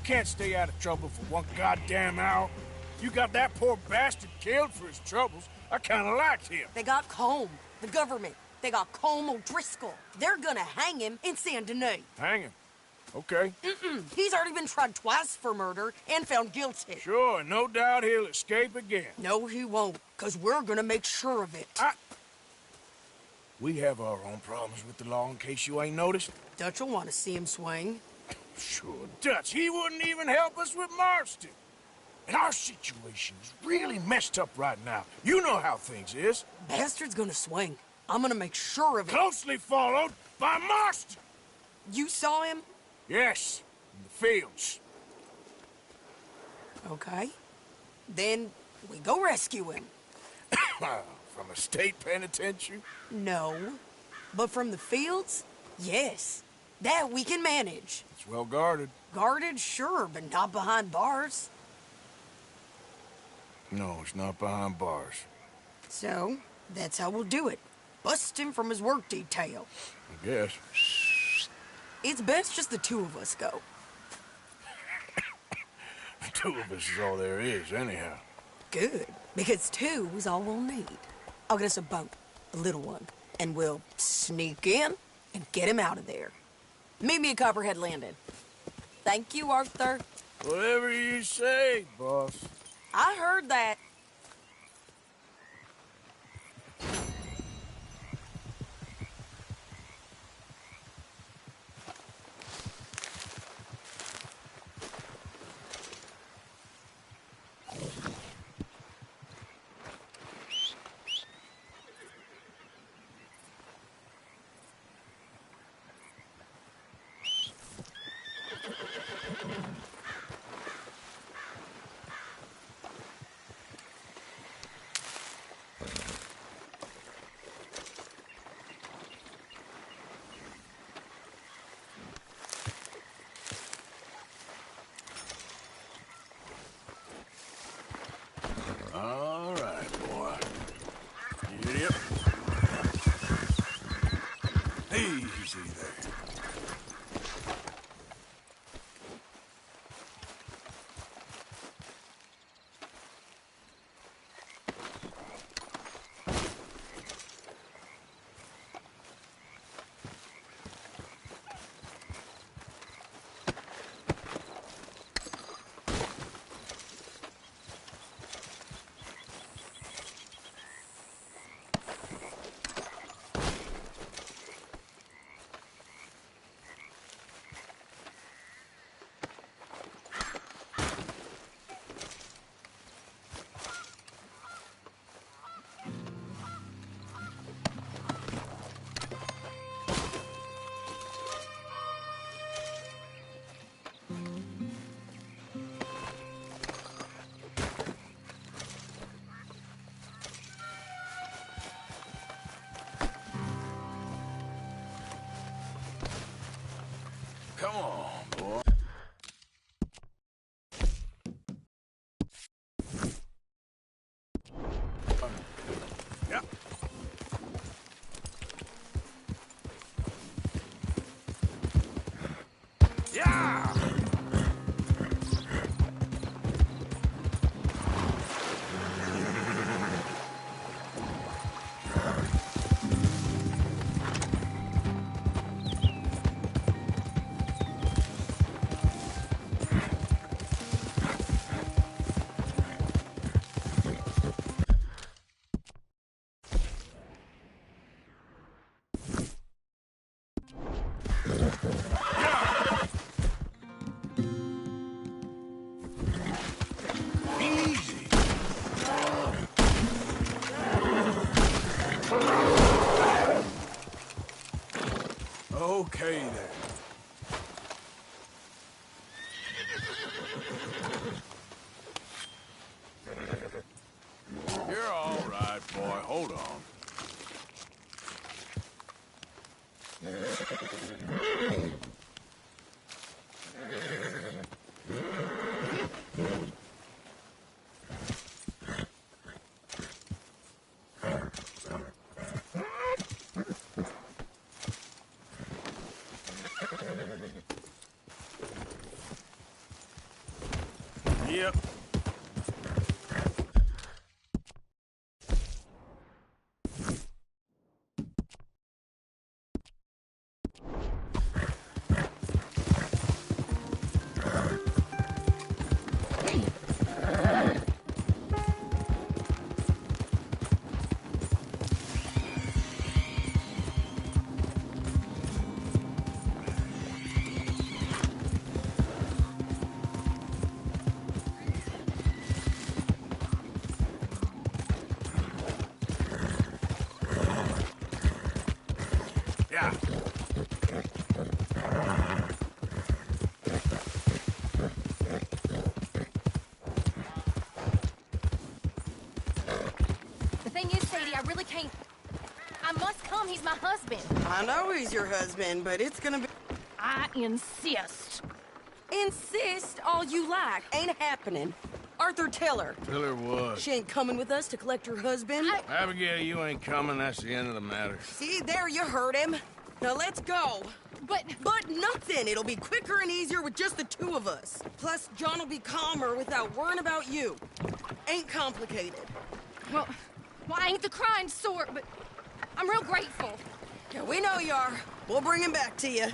Can't stay out of trouble for one goddamn hour. You got that poor bastard killed for his troubles. I kind of liked him. They got Colm, the government. They got Colm O'Driscoll. They're gonna hang him in Saint Denis. Hang him? Okay. He's already been tried twice for murder and found guilty. Sure, no doubt he'll escape again. No, he won't, because we're gonna make sure of it. We have our own problems with the law, in case you ain't noticed. Dutch will want to see him swing. Sure, Dutch, he wouldn't even help us with Marston. And our situation is really messed up right now. You know how things is. Bastard's gonna swing. I'm gonna make sure of it. Closely followed by Marston. You saw him? Yes, in the fields. Okay. Then we go rescue him. From a state penitentiary? No. But from the fields? Yes. That we can manage. It's well guarded. Guarded, sure, but not behind bars. No, it's not behind bars. So, that's how we'll do it. Bust him from his work detail. I guess. It's best just the two of us go. The two of us is all there is, anyhow. Good, because two is all we'll need. I'll get us a boat, a little one, and we'll sneak in and get him out of there. Meet me at Copperhead Landing. Thank you, Arthur. Whatever you say, boss. I heard that. Easy there. Come on, boy. Yeah. Yeah! Easy. Okay, then. You're all right, boy. Hold on. Yep. Yeah. The thing is, Sadie, I really can't... I must come. He's my husband. I know he's your husband, but it's gonna be... I insist. Insist all you like. Ain't happening. Arthur, tell her. Tell her what? She ain't coming with us to collect her husband. Abigail, you ain't coming. That's the end of the matter. See, there you heard him. Now let's go. But nothing. It'll be quicker and easier with just the two of us. Plus, John will be calmer without worrying about you. Ain't complicated. Well, I ain't the crying sort, but I'm real grateful. Yeah, we know you are. We'll bring him back to you.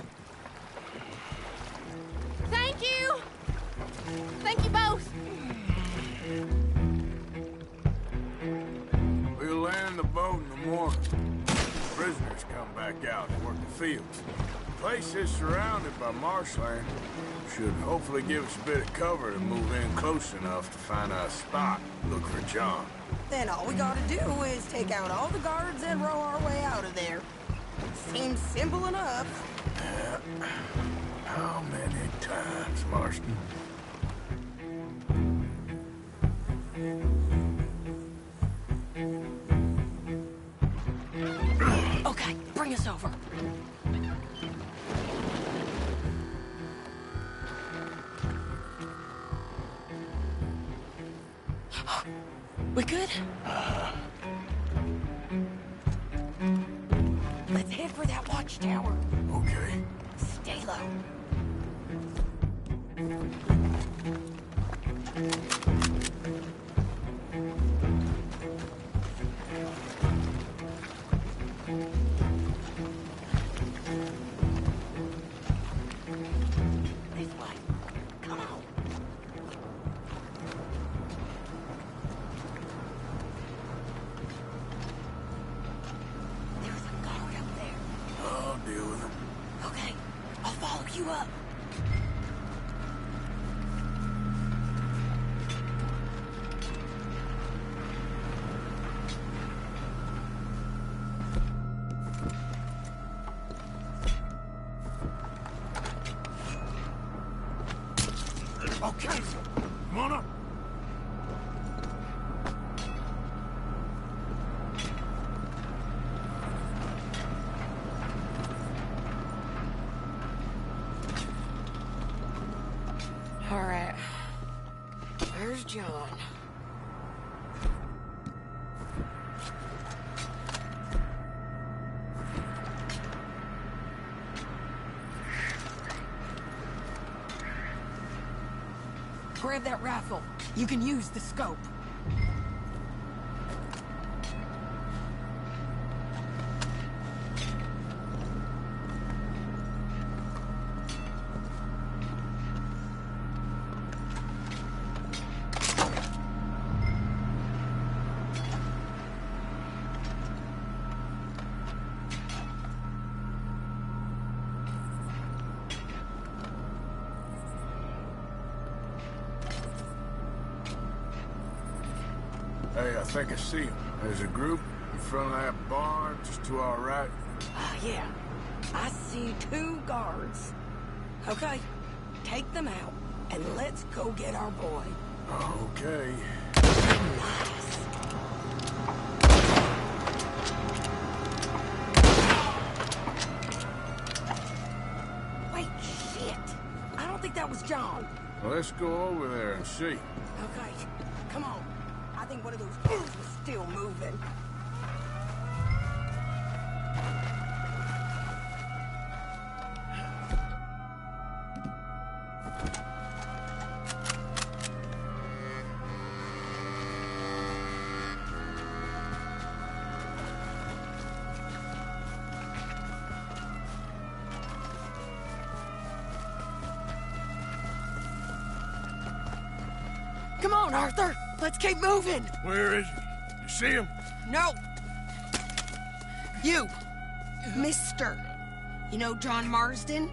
Thank you. Thank you both. We'll land the boat in the morning. Prisoners come back out and work the fields. The place is surrounded by marshland. Should hopefully give us a bit of cover to move in close enough to find a spot. Look for John. Then all we gotta do is take out all the guards and row our way out of there. Seems simple enough. Yeah. How many times, Marston? Okay, bring us over. We good? Let's head for that water. watchtower. Okay. Stay low. This way. Come on. There's a guard up there. I'll deal with him. Okay, I'll follow you up. Okay, come on up. All right. Where's John? Grab that rifle. You can use the scope. Hey, I think I see him. There's a group in front of that barn, just to our right. Ah, yeah. I see 2 guards. Okay, take them out, and let's go get our boy. Okay. Nice. Wait, shit. I don't think that was John. Well, let's go over there and see. Okay, come on. I think one of those guards was still moving. Come on, Arthur. Let's keep moving. Where is he? You see him? No. You. Mister. You know John Marsden?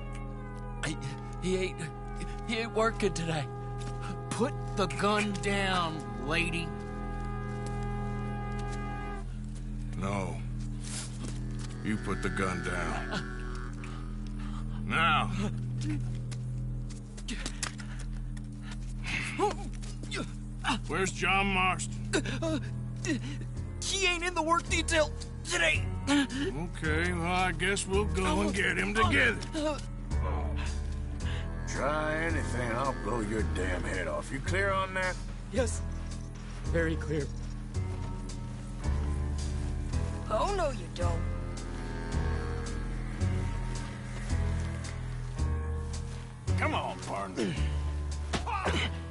He ain't working today. Put the gun down, lady. No. You put the gun down. Now. Where's John Marston? He ain't in the work detail today. Okay, well, I guess we'll go and get him together. Try anything, I'll blow your damn head off. You clear on that? Yes. Very clear. Oh, no, you don't. Come on, partner.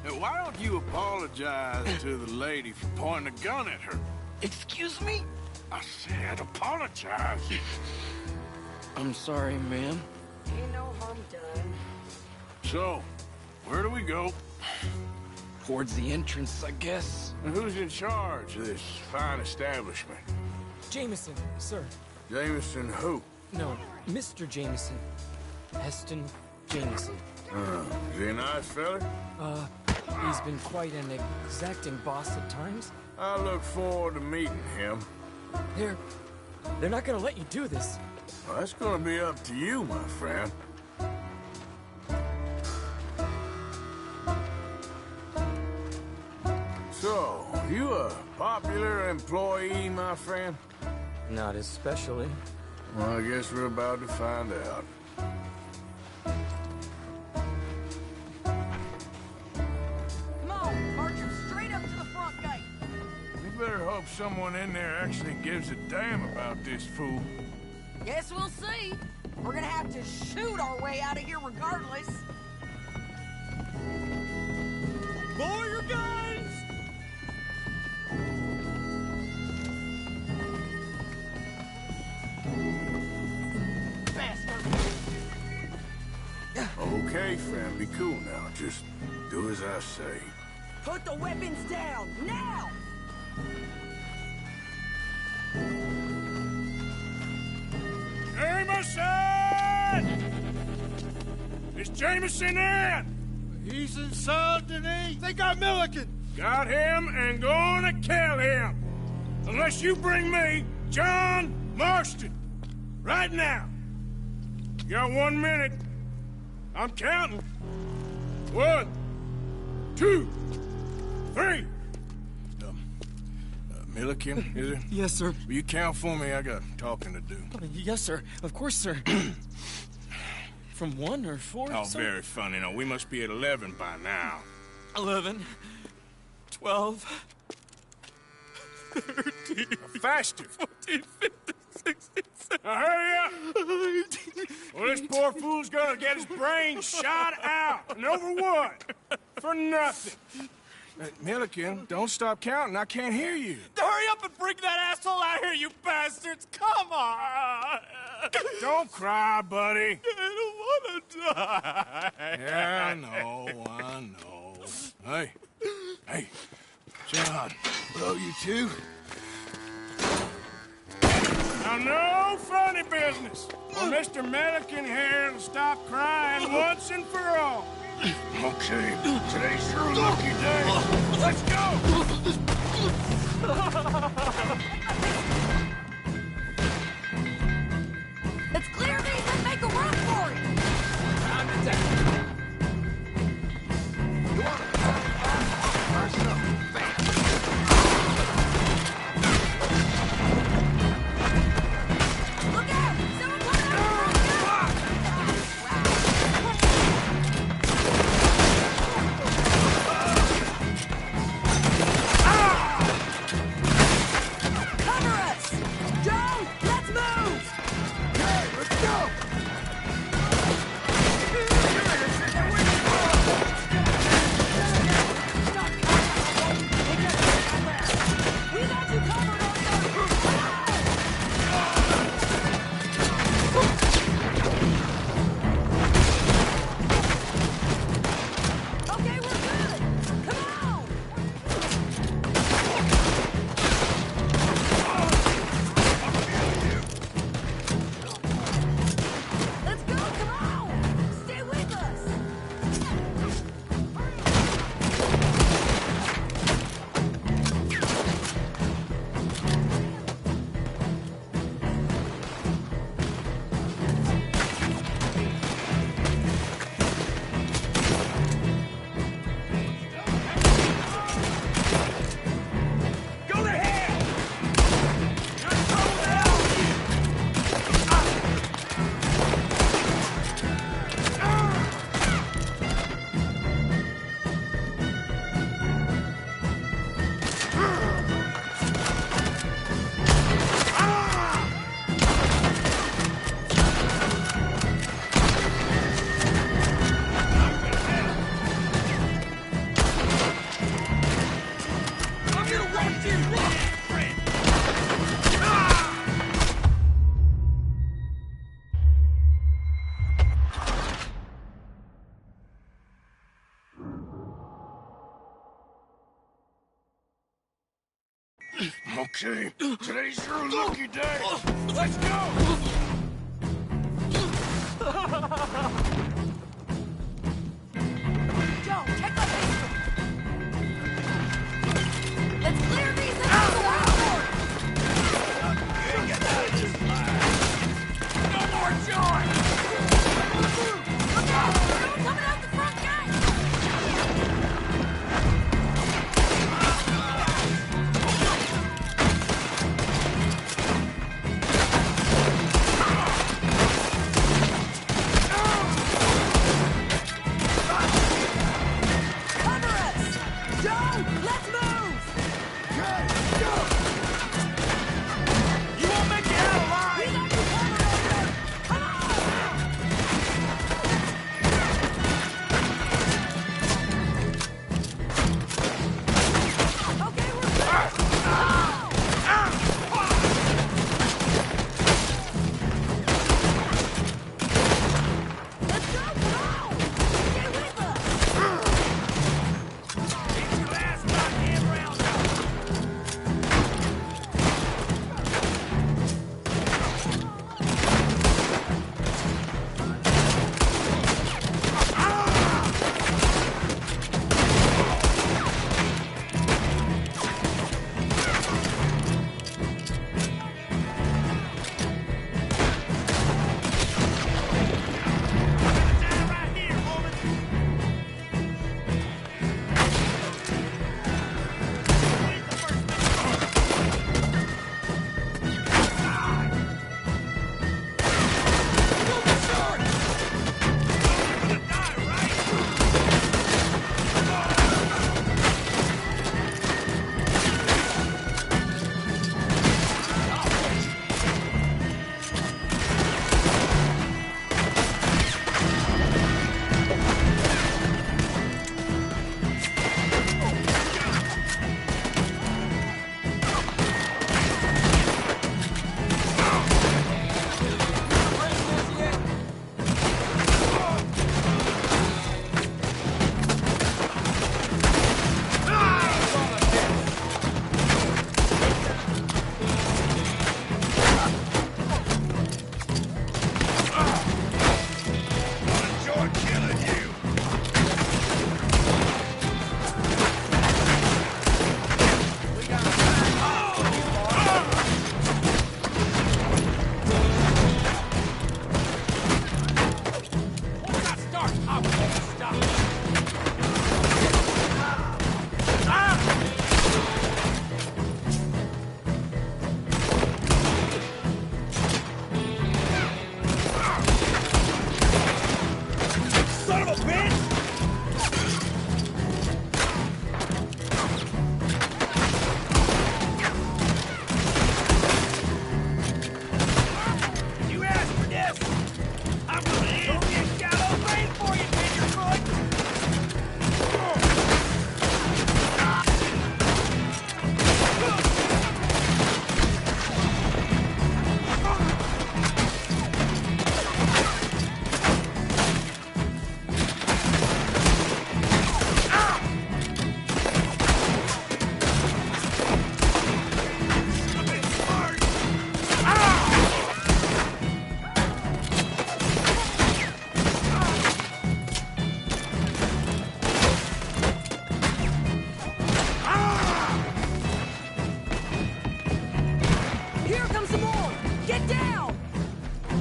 Now, why don't you apologize to the lady for pointing a gun at her? Excuse me? I said apologize. I'm sorry, ma'am. Ain't no harm done. So, where do we go? Towards the entrance, I guess. And who's in charge of this fine establishment? Jameson, sir. Jameson who? No, Mr. Jameson. Heston Jameson. Is he a nice fella? He's been quite an exacting boss at times. I look forward to meeting him. They're not gonna let you do this. Well, that's gonna be up to you, my friend. So, you a popular employee, my friend? Not especially. Well, I guess we're about to find out. Come on, march him straight up to the front gate. You better hope someone in there actually gives a damn about this fool. Guess we'll see. We're gonna have to shoot our way out of here regardless. Lower your guns! Okay, fam, be cool now. Just do as I say. Put the weapons down, now! Jameson! Is Jameson in? He's in Saint Denis. They got Milliken. Got him and gonna kill him. Unless you bring me John Marston. Right now. You got 1 minute. I'm counting. 1, 2, 3. Milliken, is it? Yes, sir. Will you count for me? I got talking to do. Yes, sir. Of course, sir. From 1 or 4, Oh, sir? very funny. No, we must be at 11 by now. 11, 12, 13, faster. 14, 15, 16, 17. Now hurry up! Well, this poor fool's gonna get his brains shot out. And over what? For nothing. Milliken, don't stop counting. I can't hear you. Hurry up and bring that asshole out here, you bastards! Come on! Don't cry, buddy. I don't want to die. Yeah, I know. Hey, John. Hello, you two. Now, no funny business. Well, Mr. Milliken here will stop crying once and for all. Okay, today's your lucky day. Let's go! Let's clear these and make a run for it! Time to take. You want to first up, Look out! Someone coming out the Cover us! Joe, let's move! Okay, let's go! We got you covered, Okay, we're good! Come on! Let's go, come on! Stay with us! Go to hell! I'm gonna watch you run, friend! Okay, today's your lucky day. Let's go! Joe, check the pistol! Let's clear these and out the outboard! No more joy! Look out! Someone coming out the front gate!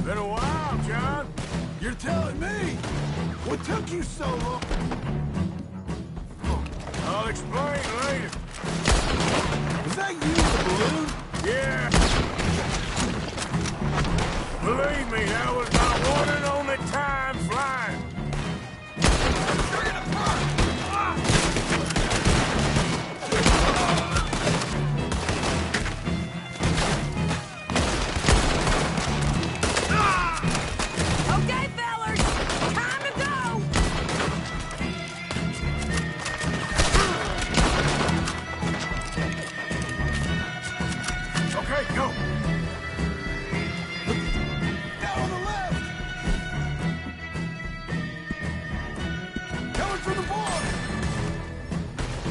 Been a while, John. You're telling me? What took you so long? I'll explain later. Was that you in the balloon? Yeah. Believe me, that was my one and only time flying. Bring it apart! Okay, fellers, time to go. Okay, go. Down on the left! Coming from the board!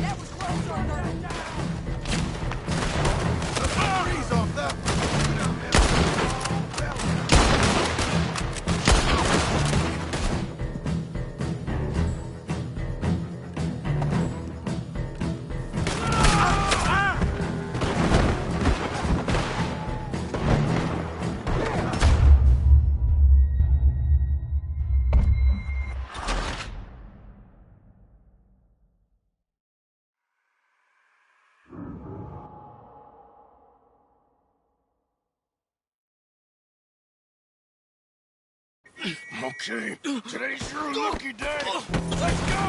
That was close, Arthur. Freeze off that one. Okay, today's your lucky day. Let's go!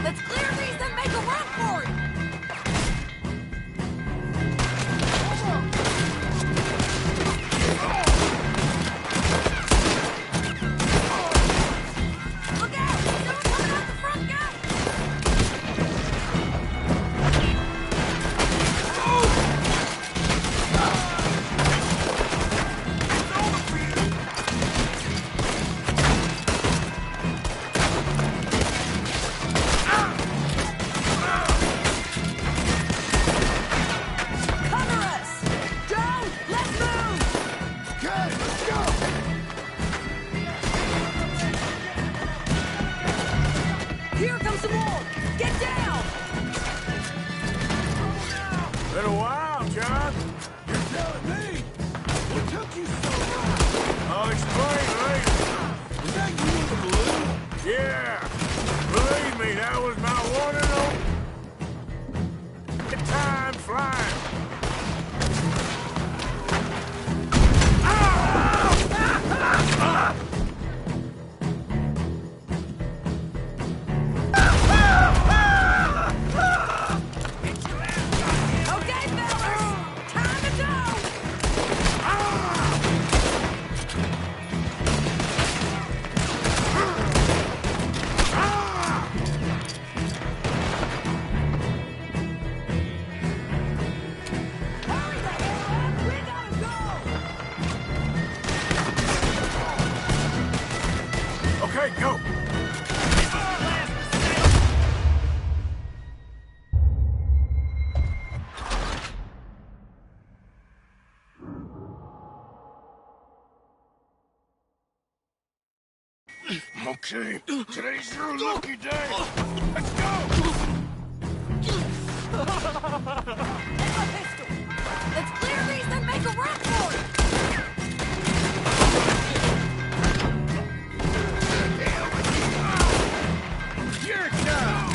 Let's clear these and make a run for it. Look out! Someone coming out the front gate! Cover us! Joe, let's move! Okay, let's go! Here comes some more! Get down! Been a while, John. You're telling me? What took you so long? I'll explain later. Was that you in the balloon? Yeah. Believe me, that was my one and only time flying. Okay, fellas! Time to go! Hurry the hell up! We gotta go! Okay, go. Okay, today's your lucky day. Let's go! Take my pistol! Let's clear these and make a run for it! You're done.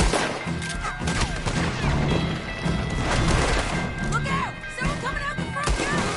Look out! Someone coming out the front gate!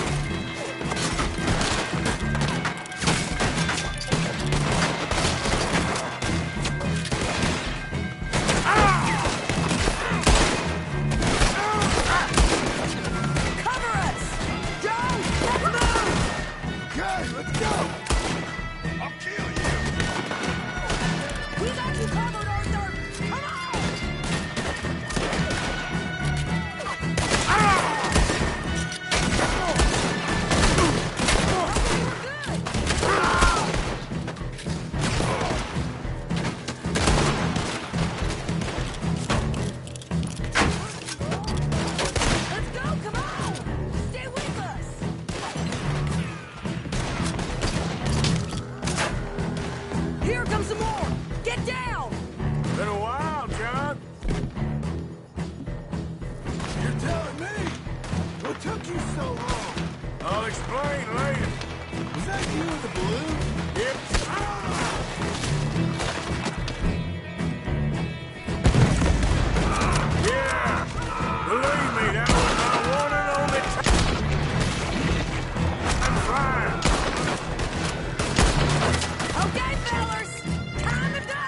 explain later. Was that you with the balloon? Yep. Yeah! Believe me, that was my one and only time flying. Okay, fellas, time to go.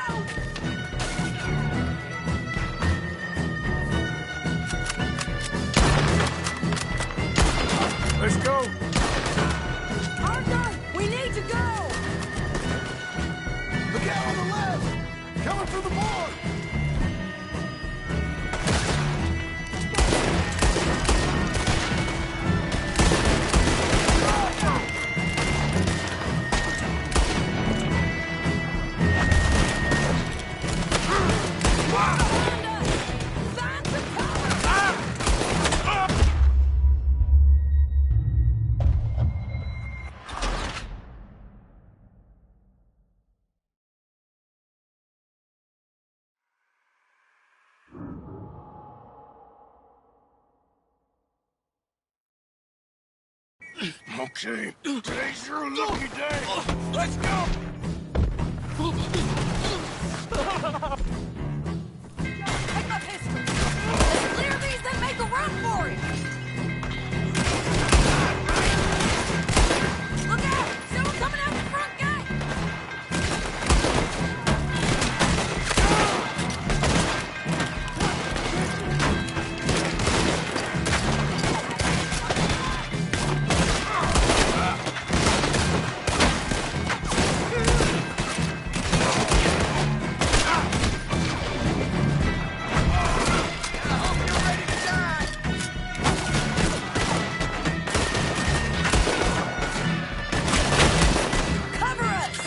Let's go. Arthur, we need to go. Look out on the left! Coming from the board! Okay, today's your lucky day. Let's go. Take my pistol. Let's clear these and make a run for it. Look out! Someone coming out the front gate. Cover us!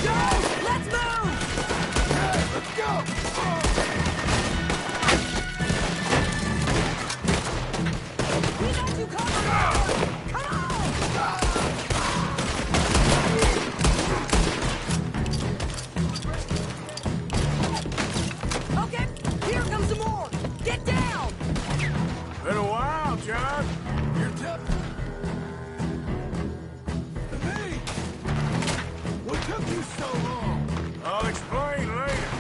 Go! Let's move! Let's go! We got you covered! Come on! Okay, here comes some more! Get down! Been a while, John. You're tough. Hey! What took you so long? I'll explain later.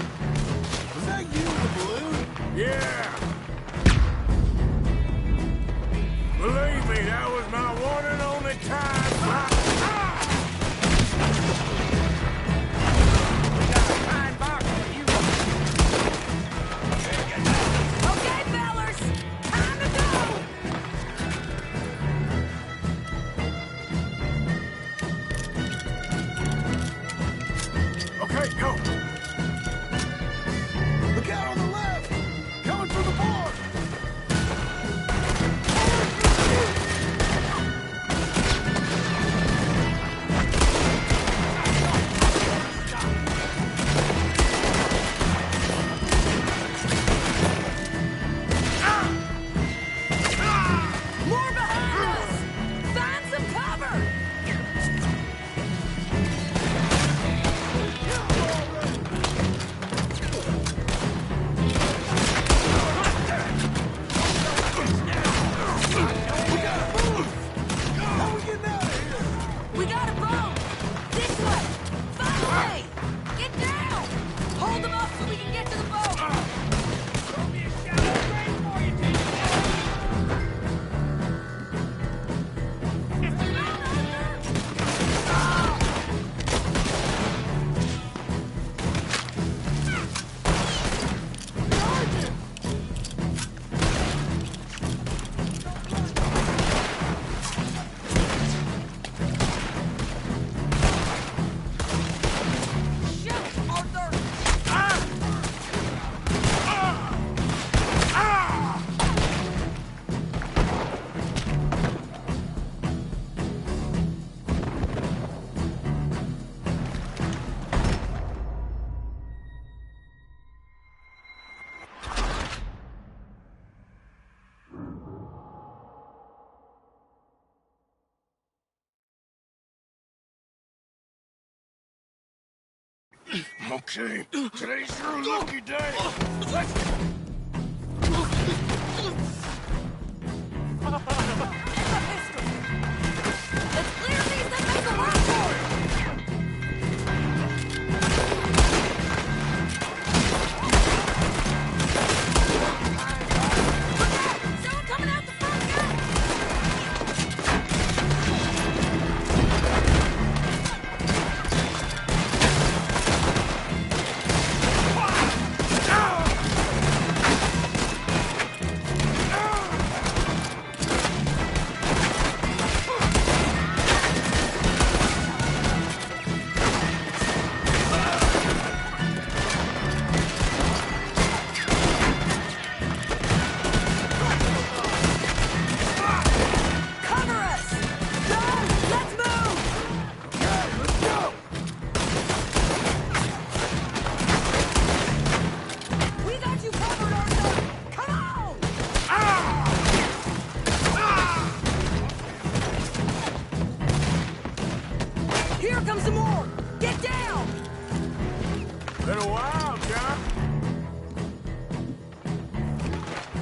Was that you with the balloon? Yeah. Believe me, that was my one and only time. Okay, fellas! Time to go! Okay, go. Look out on the left! Coming from the board! More behind us! Find some cover! How we getting out of here? We got a boat! This way! Find a way! Get down! Hold them up so we can get to the boat! Shoot, Arthur! Okay, today's your lucky day. Let's Let's Here comes some more! Get down! Been a while, John.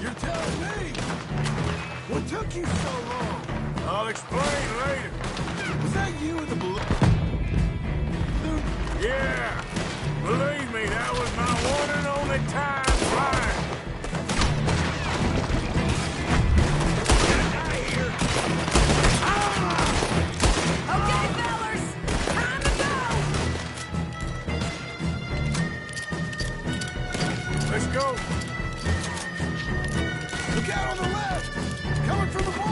You're telling me? What took you so long? I'll explain later. Was that you in the balloon? Yeah. Believe me, that was my one and only time flying. Get out of here. Okay, fellas! Time to go! Let's go. Look out on the left! Coming from the board!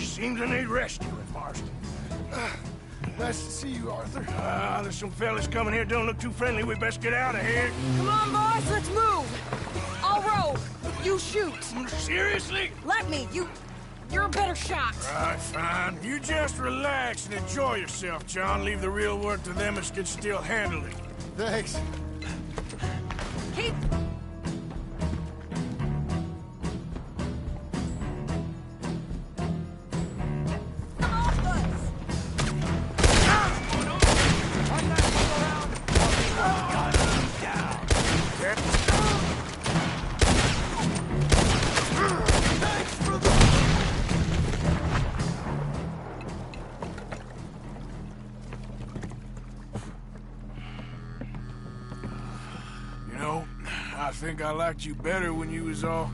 Seems I need rescuing, Marston. Nice to see you, Arthur. There's some fellas coming here. Don't look too friendly. We best get out of here. Come on, boys, let's move! I'll row. You shoot. Seriously? Let me. You're a better shot. Right, fine. You just relax and enjoy yourself, John. Leave the real work to them that can still handle it. Thanks. Keep... I think I liked you better when you was all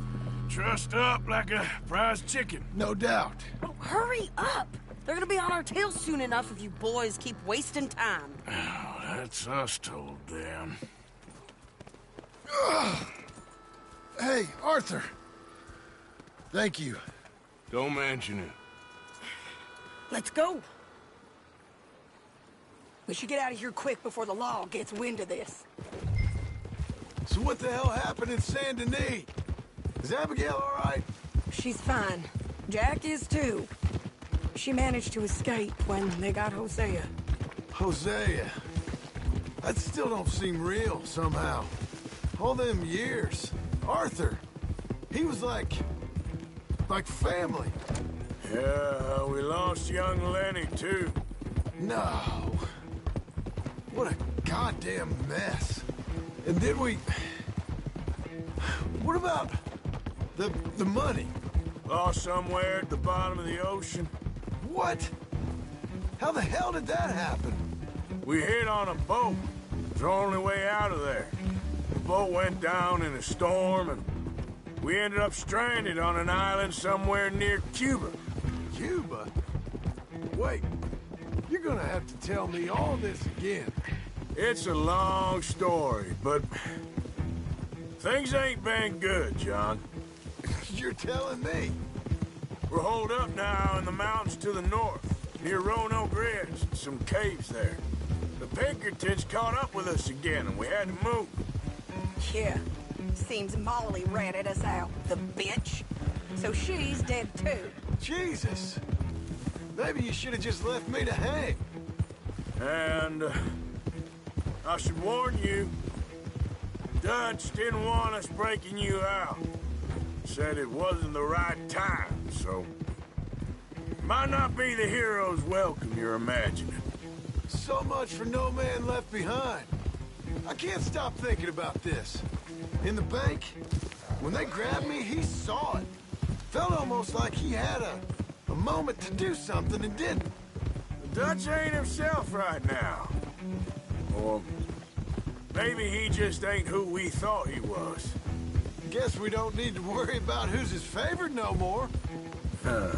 trussed up like a prize chicken. No doubt. Oh, hurry up! They're gonna be on our tails soon enough if you boys keep wasting time. Oh, that's us told them. Hey, Arthur. Thank you. Don't mention it. Let's go. We should get out of here quick before the law gets wind of this. So what the hell happened in Saint Denis? Is Abigail all right? She's fine. Jack is too. She managed to escape when they got Hosea. Hosea? That still don't seem real, somehow. All them years. Arthur. He was like family. Yeah, we lost young Lenny, too. No. What a goddamn mess. And then what about the money? Lost somewhere at the bottom of the ocean. What? How the hell did that happen? We hit on a boat. It was our only way out of there. The boat went down in a storm, and we ended up stranded on an island somewhere near Cuba. Cuba? Wait, you're gonna have to tell me all this again. It's a long story, but things ain't been good, John. You're telling me? We're holed up now in the mountains to the north, near Roanoke Ridge, some caves there. The Pinkertons caught up with us again, and we had to move. Yeah. Seems Molly ratted us out, the bitch. So she's dead too. Jesus. Maybe you should have just left me to hang. And I should warn you, Dutch didn't want us breaking you out. Said it wasn't the right time, so might not be the hero's welcome you're imagining. So much for no man left behind. I can't stop thinking about this. In the bank, when they grabbed me, he saw it. Felt almost like he had a moment to do something and didn't. Dutch ain't himself right now. Or maybe he just ain't who we thought he was. Guess we don't need to worry about who's his favorite no more. Huh.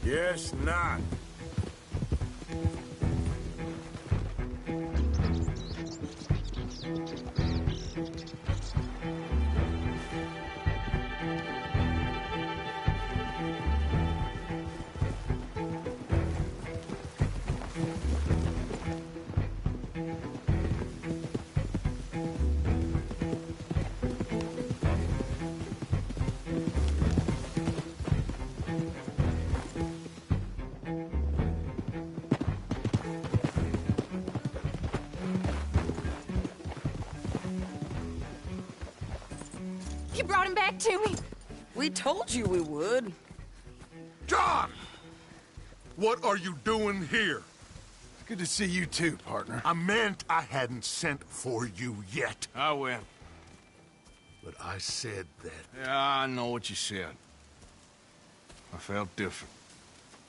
Guess not. You brought him back to me. We told you we would. John! What are you doing here? It's good to see you too, partner. I meant I hadn't sent for you yet. I win. But I said that. Yeah, I know what you said. I felt different.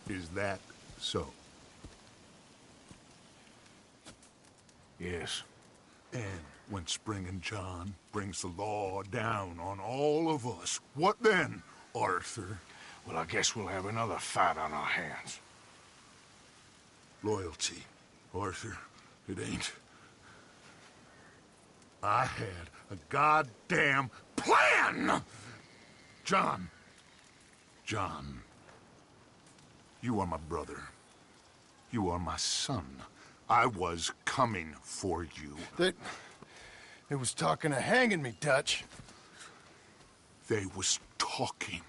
Is that so? Yes. And when Spring and John brings the law down on all of us, what then, Arthur? Well, I guess we'll have another fight on our hands. Loyalty, Arthur, it ain't. I had a goddamn plan! John, you are my brother. You are my son. I was coming for you. They was talking of hanging me, Dutch. They was talking.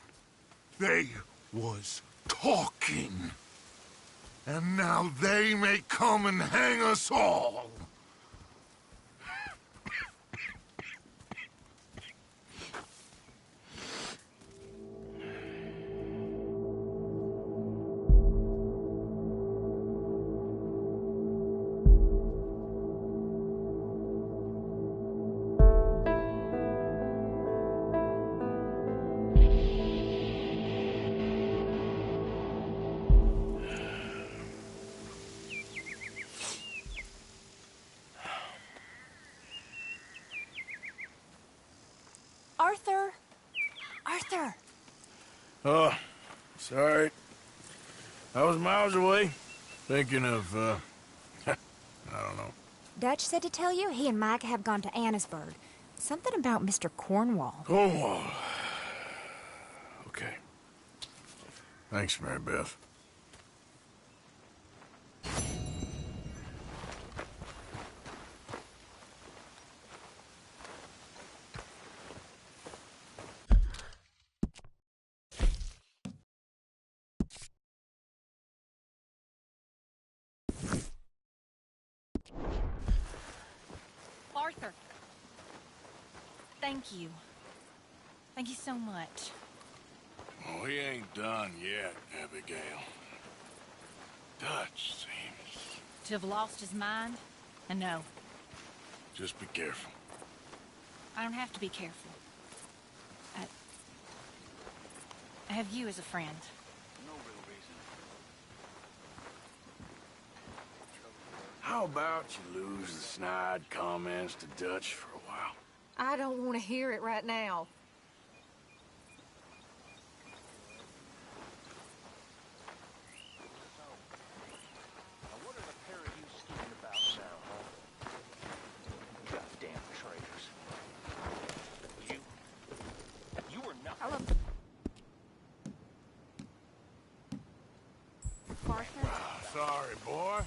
They was talking. And now they may come and hang us all. Arthur. Arthur. Oh, sorry. I was miles away, thinking of, I don't know. Dutch said to tell you he and Micah have gone to Annisburg. Something about Mr. Cornwall. Cornwall. Okay. Thanks, Mary Beth. Arthur. Thank you. Thank you so much. Oh, he ain't done yet, Abigail. Dutch seems... To have lost his mind? And no. Just be careful. I don't have to be careful. I have you as a friend. No real reason. How about you lose the snide comments to Dutch for a while? I don't want to hear it right now. sorry, boy.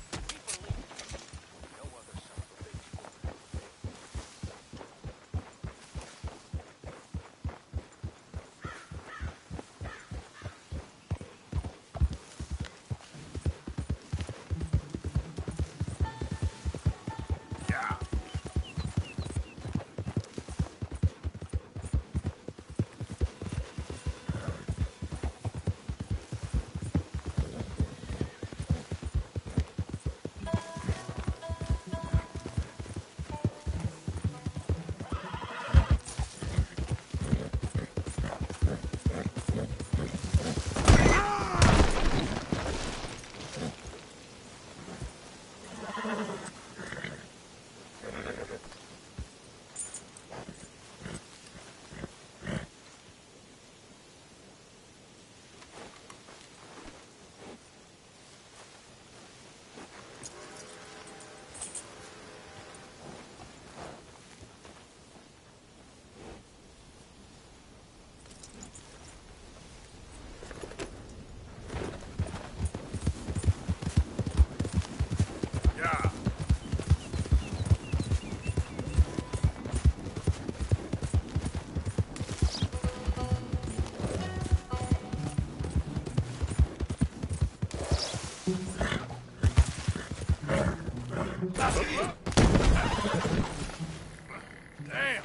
Damn!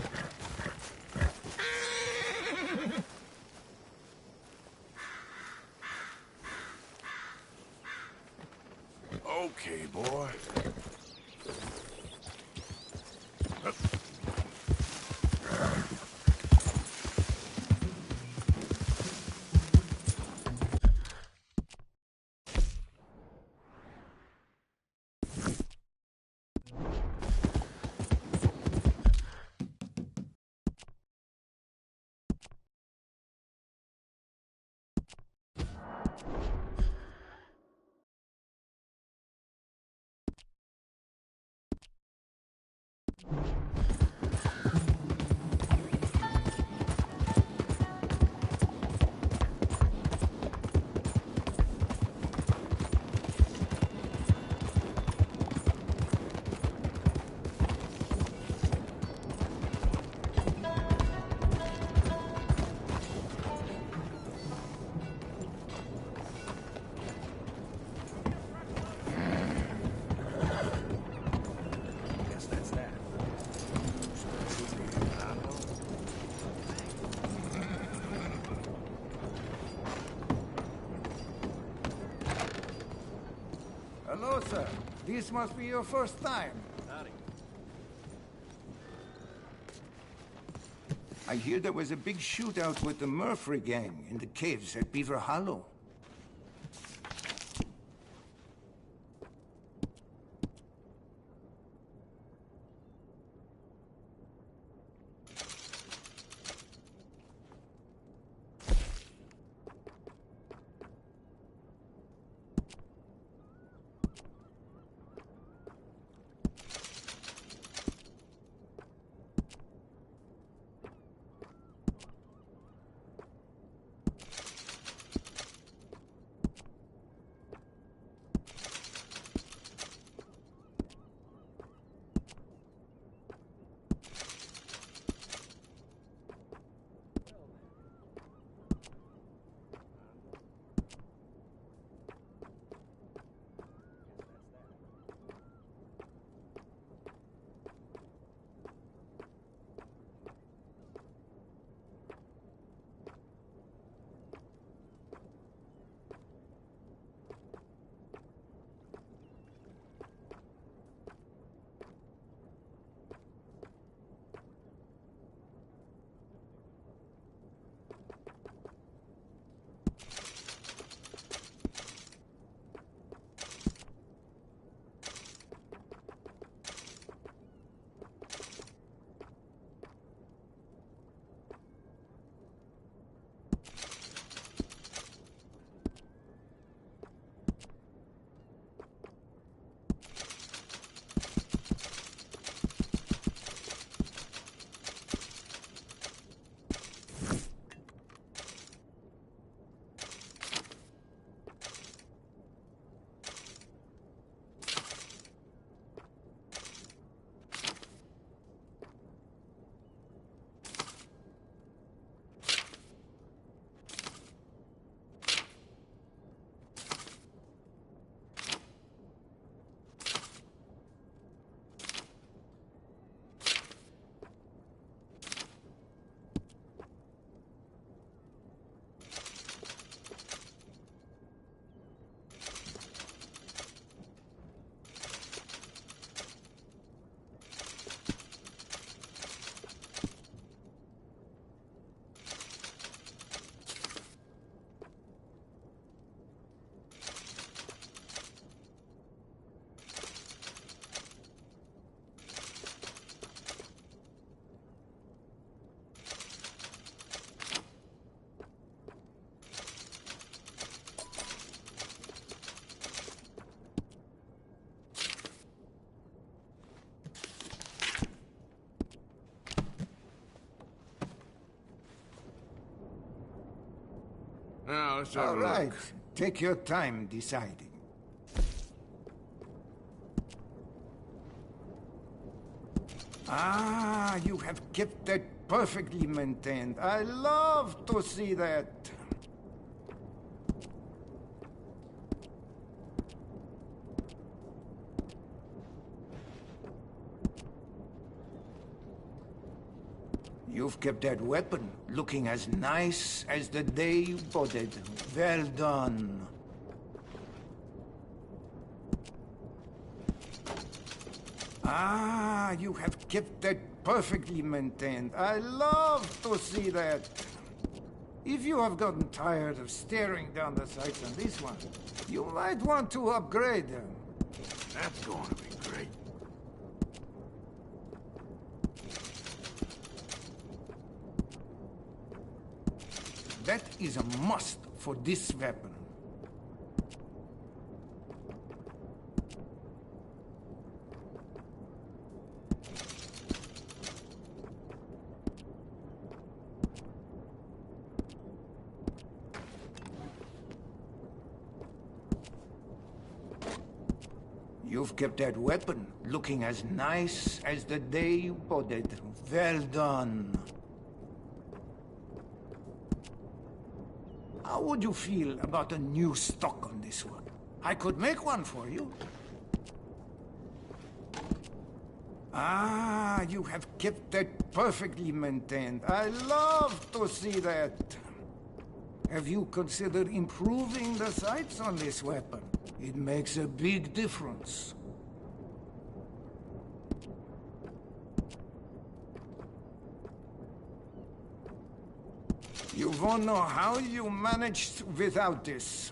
Okay, boy. Guess that's that. Hello, sir. This must be your first time. Howdy. I hear there was a big shootout with the Murphy gang in the caves at Beaver Hollow. Now, let's have a All look. right. Take your time deciding. Ah, you have kept that perfectly maintained. I love to see that. You've kept that weapon looking as nice as the day you bought it. Well done. Ah, you have kept that perfectly maintained. I love to see that. If you have gotten tired of staring down the sights on this one, you might want to upgrade them. That's going to be great. That is a must for this weapon. You've kept that weapon looking as nice as the day you bought it. Well done. How would you feel about a new stock on this one? I could make one for you. Ah, you have kept that perfectly maintained. I love to see that. Have you considered improving the sights on this weapon? It makes a big difference. You won't know how you managed without this.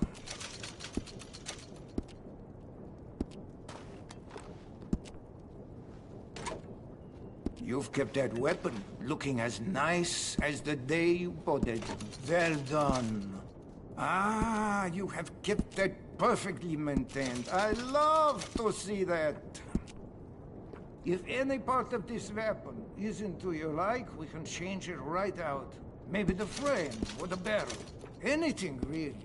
You've kept that weapon looking as nice as the day you bought it. Well done. Ah, you have kept that perfectly maintained. I love to see that. If any part of this weapon isn't to your like, we can change it right out. Maybe the frame or the barrel. Anything, really.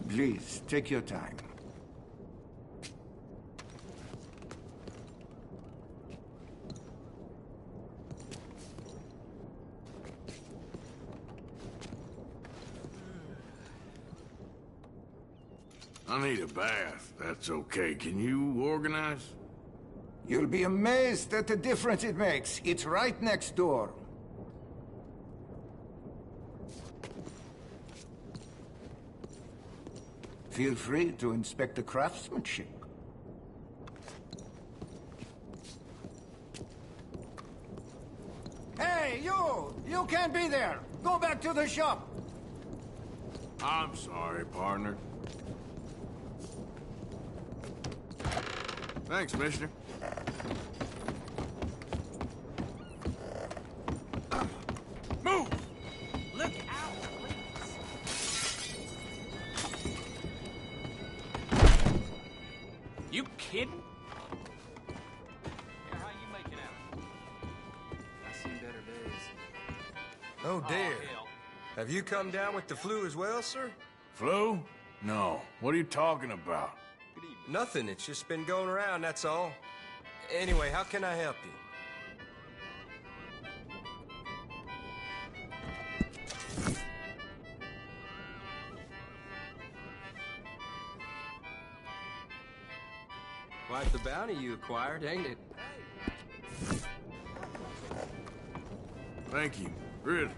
Please, take your time. I need a bath. That's okay. Can you organize? You'll be amazed at the difference it makes. It's right next door. Feel free to inspect the craftsmanship. Hey, you! You can't be there! Go back to the shop! I'm sorry, partner. Thanks, mister. Move! Look out, You kidding? Yeah, how you making out? I've seen better days. Oh, dear. hell. Have you come down with the flu as well, sir? Flu? No. What are you talking about? Nothing. It's just been going around, that's all. Anyway, how can I help you? Quite the bounty you acquired, ain't it? Thank you. Good.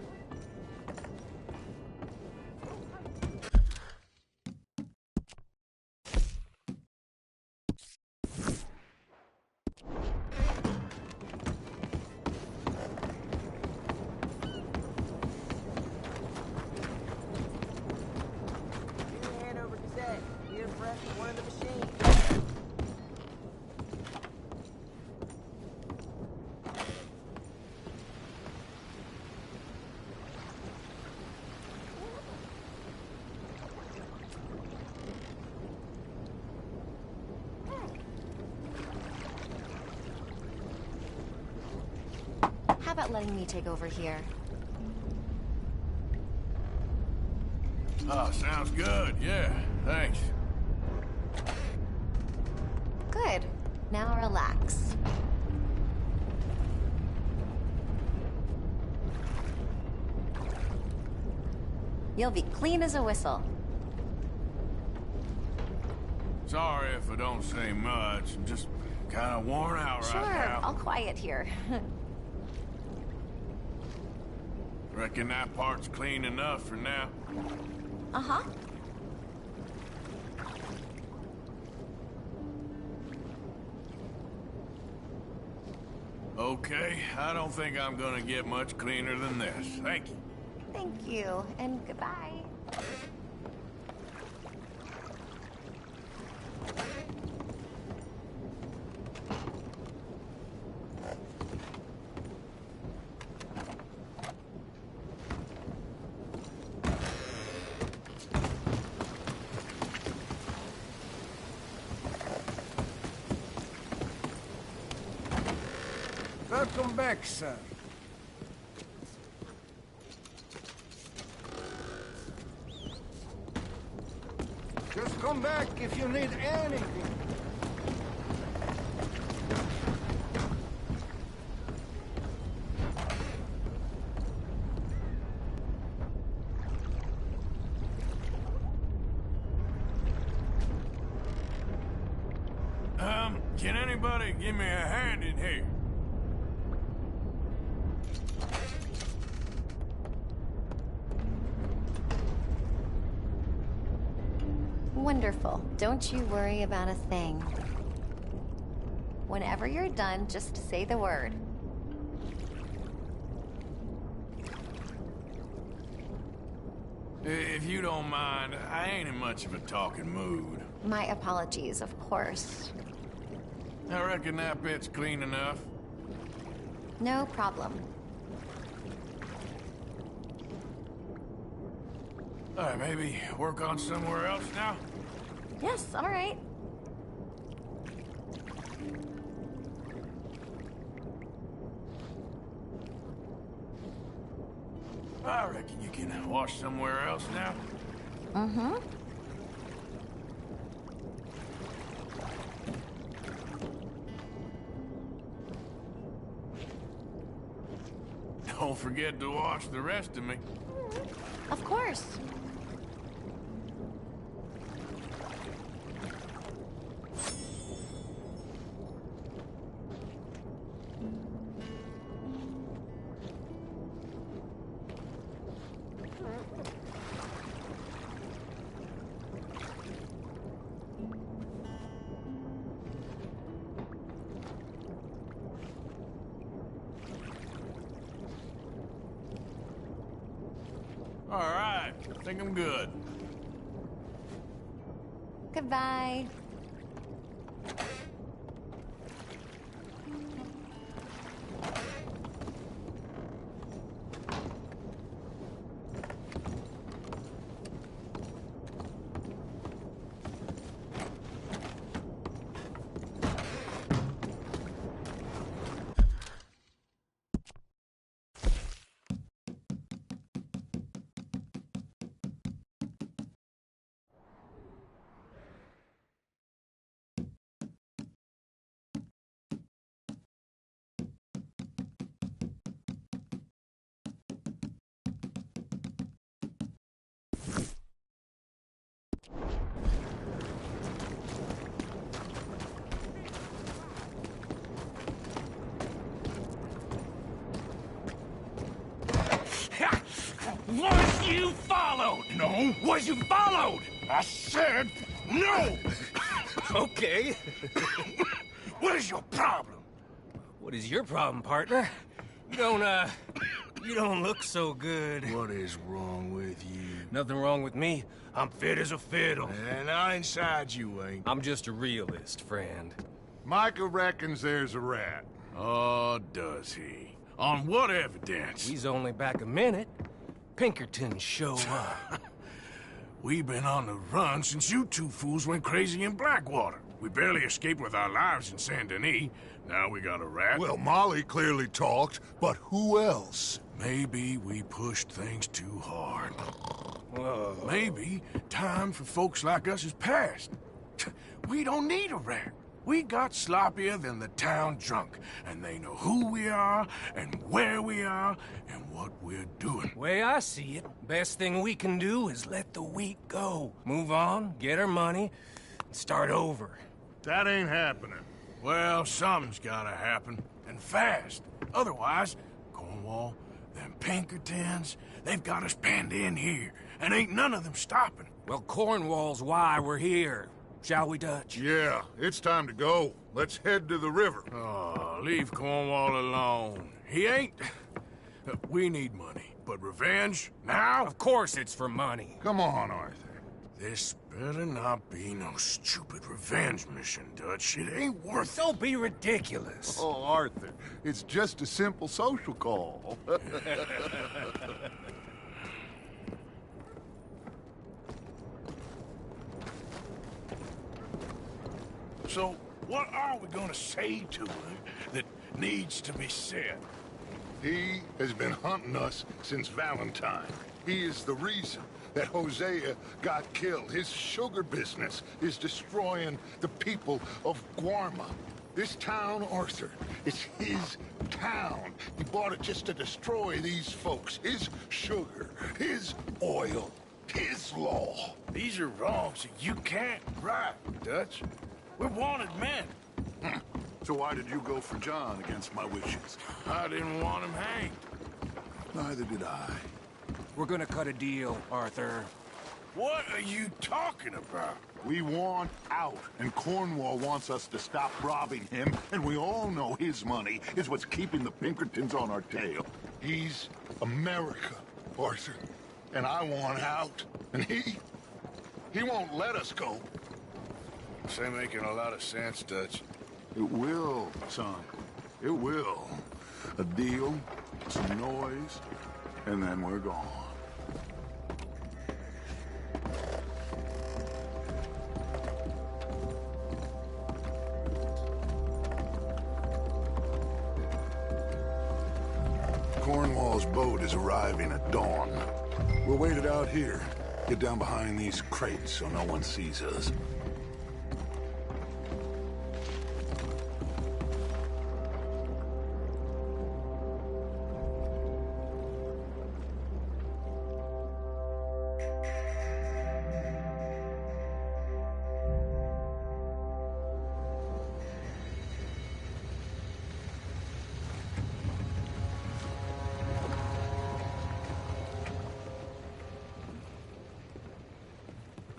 about letting me take over here? Oh, sounds good. Yeah, thanks. Good. Now relax. You'll be clean as a whistle. Sorry if I don't say much. I'm just kind of worn out Sure, right now. I'll quiet here. Reckon that part's clean enough for now. Uh-huh. Okay, I don't think I'm gonna get much cleaner than this. Thank you. Thank you, and goodbye. Welcome back, sir. Just come back if you need anything. Can anybody give me a hand in here? Wonderful. Don't you worry about a thing. Whenever you're done, just say the word. If you don't mind, I ain't in much of a talking mood. My apologies, of course. I reckon that bit's clean enough. No problem. All right, maybe work on somewhere else now? Yes, all right. I reckon you can wash somewhere else now. Mm-hmm. Don't forget to wash the rest of me. Of course. All right, I think I'm good. Goodbye. Was you followed? No. Was you followed? I said no. Okay. What is your problem? What is your problem, partner? You don't look so good. What is wrong with you? Nothing wrong with me. I'm fit as a fiddle. And I inside you ain't. I'm just a realist, friend. Micah reckons there's a rat. Oh, does he? On what evidence? He's only back a minute. Pinkerton show up. We've been on the run since you two fools went crazy in Blackwater. We barely escaped with our lives in Saint Denis. Now we got a rat. Well, Molly clearly talked, but who else? Maybe we pushed things too hard. Maybe time for folks like us is past. We don't need a rat. We got sloppier than the town drunk, and they know who we are, and where we are, and what we're doing. Way I see it, best thing we can do is let the week go. Move on, get our money, and start over. That ain't happening. Well, something's gotta happen, and fast. Otherwise, Cornwall, them Pinkertons, they've got us penned in here, and ain't none of them stopping. Well, Cornwall's why we're here. Shall we, Dutch? Yeah, it's time to go. Let's head to the river. Oh, leave Cornwall alone. He ain't... We need money, but revenge, now? Of course it's for money. Come on, Arthur. This better not be no stupid revenge mission, Dutch. It ain't worth it. Don't be ridiculous. Oh, Arthur, it's just a simple social call. So, what are we gonna say to him that needs to be said? He has been hunting us since Valentine. He is the reason that Hosea got killed. His sugar business is destroying the people of Guarma. This town, Arthur, it's his town. He bought it just to destroy these folks. His sugar, his oil, his law. These are wrongs that you can't right, Dutch. We're wanted men. So why did you go for John against my wishes? I didn't want him hanged. Neither did I. We're gonna cut a deal, Arthur. What are you talking about? We want out, and Cornwall wants us to stop robbing him, and we all know his money is what's keeping the Pinkertons on our tail. He's America, Arthur, and I want out, and he won't let us go. This ain't making a lot of sense, Dutch. It will, son. It will. A deal, some noise, and then we're gone. Cornwall's boat is arriving at dawn. We'll wait it out here. Get down behind these crates so no one sees us.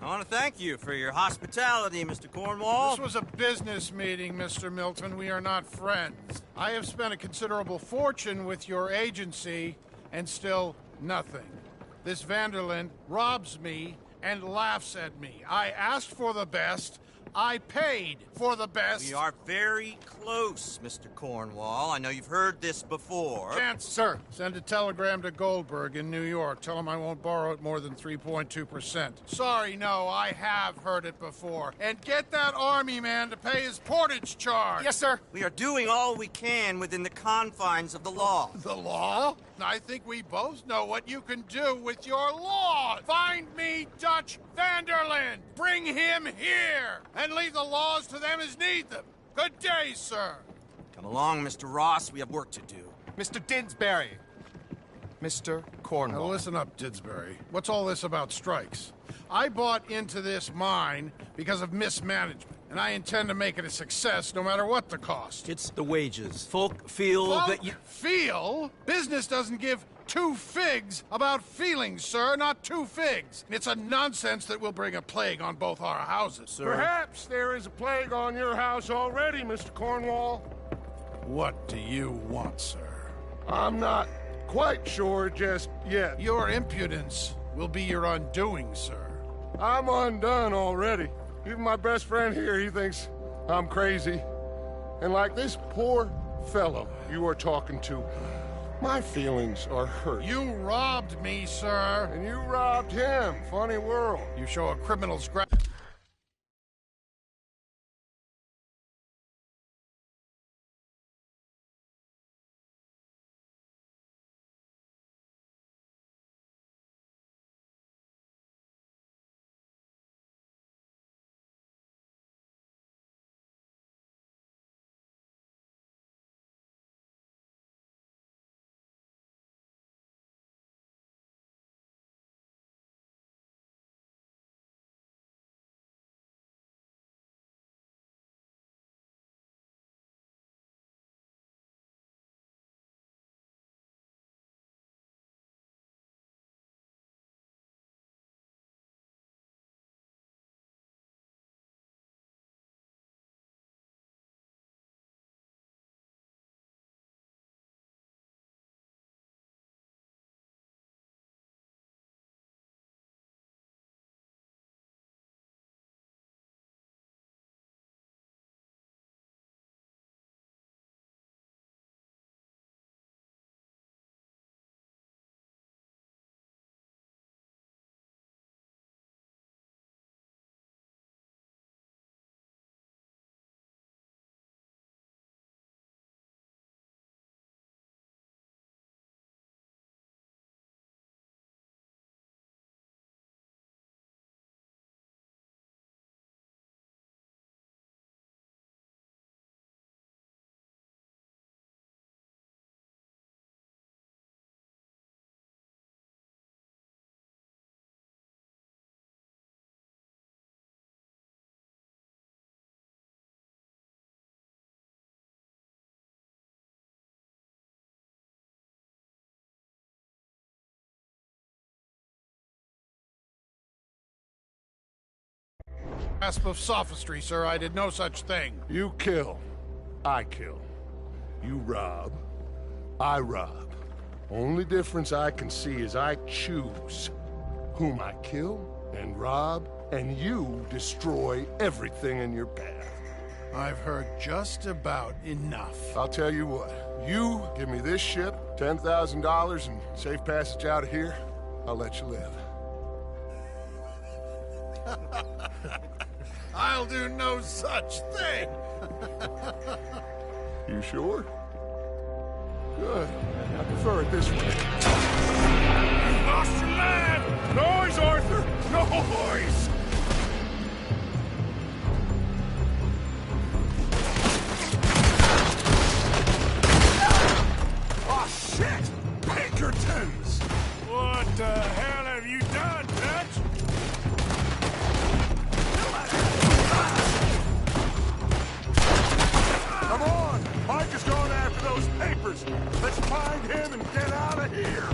I want to thank you for your hospitality, Mr. Cornwall. This was a business meeting, Mr. Milton. We are not friends. I have spent a considerable fortune with your agency, and still nothing. This Vanderlyn robs me and laughs at me. I asked for the best. I paid for the best. We are very close, Mr. Cornwall. I know you've heard this before. Chance, sir. Send a telegram to Goldberg in New York. Tell him I won't borrow it more than 3.2%. Sorry, no, I have heard it before. And get that army man to pay his portage charge. Yes, sir. We are doing all we can within the confines of the law. The law? I think we both know what you can do with your law. Find me Dutch Vanderlyn. Bring him here. And leave the laws to them as need them. Good day, sir. Come along, Mr. Ross. We have work to do. Mr. Didsbury. Mr. Cornwall. Now listen up, Didsbury. What's all this about strikes? I bought into this mine because of mismanagement, and I intend to make it a success no matter what the cost. It's the wages. Folk feel that you... Feel? Business doesn't give two figs about feelings, sir, not two figs. It's a nonsense that will bring a plague on both our houses. Sir. Perhaps there is a plague on your house already, Mr. Cornwall. What do you want, sir? I'm not quite sure just yet. Your impudence will be your undoing, sir. I'm undone already. Even my best friend here, he thinks I'm crazy. And like this poor fellow you are talking to, my feelings are hurt. You robbed me, sir. And you robbed him. Funny world. You show a criminal's Grasp of sophistry, sir. I did no such thing. You kill. I kill. You rob. I rob. Only difference I can see is I choose whom I kill and rob, and you destroy everything in your path. I've heard just about enough. I'll tell you what. You give me this ship, $10,000, and safe passage out of here, I'll let you live. I'll do no such thing. You sure? Good. I prefer it this way. You lost your man! Noise, Arthur! Noise! Oh, shit! Pinkertons! What the hell have you done, Dutch? Come on! Mike is going after those papers. Let's find him and get out of here.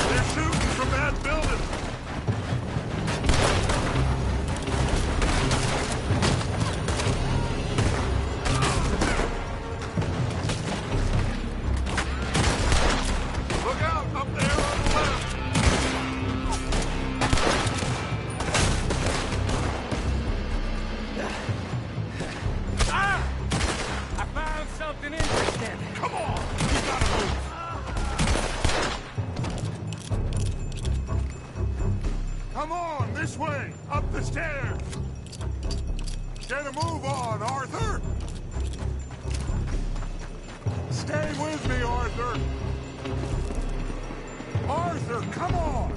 They're shooting from that building. Look out, up there on the left. I found something interesting. Come on, you gotta move. Come on, this way, up the stairs. Get a move on, Arthur. Stay with me, Arthur. Arthur, come on.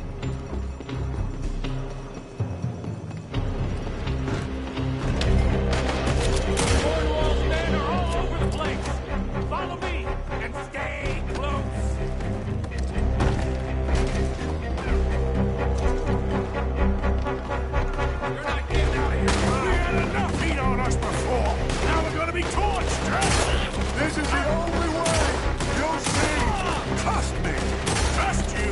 Cornwall's men are all over the place. Follow me and stay close. You're not getting out of here. We had enough heat on us before. Now we're gonna be torched, huh? This is the only way. You'll see. Trust me. Trust you?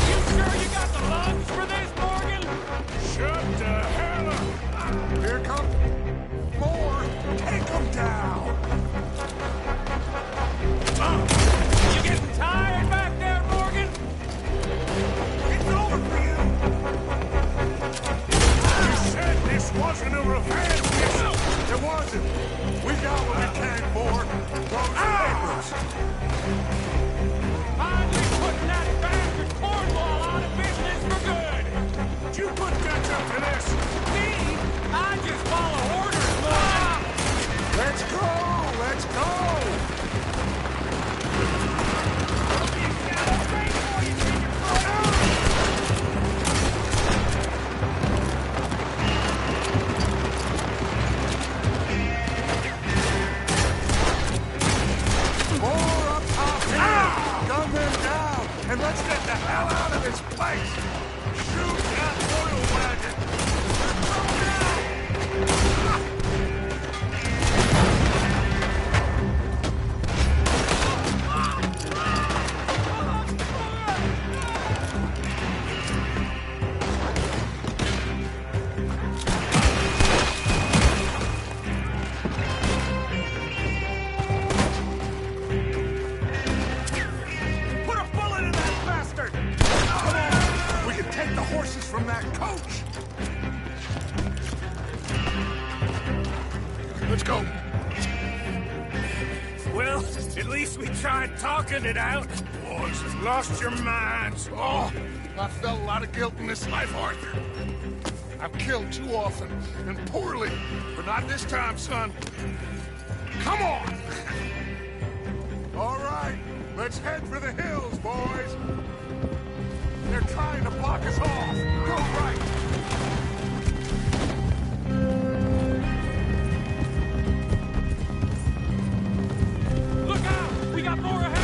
You sure you got the lungs for this, Morgan? Shut the hell up. Here comes more. Take them down. You getting tired back there, Morgan? It's over for you. You said this wasn't a revenge mission. It wasn't. We got what we came for. Those papers. Finally putting that bastard Cornwall out of business for good. Did you put Dutch up to this? Me? I just follow orders, Morgan. Let's go. Let's go. More up top here. Gun them down, and let's get the hell out of this place. Shoot that oil wagon. Put a bullet in that bastard! Come on, we can take the horses from that coach. Let's go. Well, at least we tried talking it out. Boys, you've lost your minds. Oh, I felt a lot of guilt in this life, Arthur. I've killed too often and poorly, but not this time, son. Come on! All right, let's head for the hills, boys. They're trying to block us off. Go right. Look out! We got more ahead!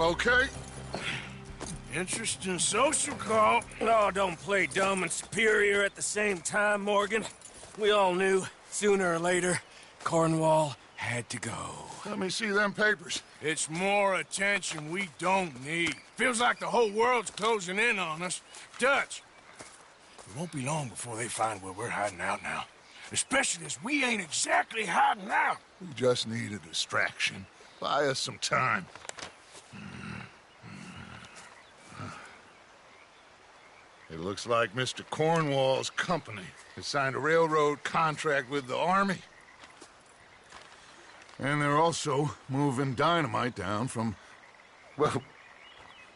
Okay. Interesting social call. Oh, don't play dumb and superior at the same time, Morgan. We all knew, sooner or later, Cornwall had to go. Let me see them papers. It's more attention we don't need. Feels like the whole world's closing in on us. Dutch, it won't be long before they find where we're hiding out now. Especially as we ain't exactly hiding out. We just need a distraction. Buy us some time. It looks like Mr. Cornwall's company has signed a railroad contract with the Army. And they're also moving dynamite down from, well,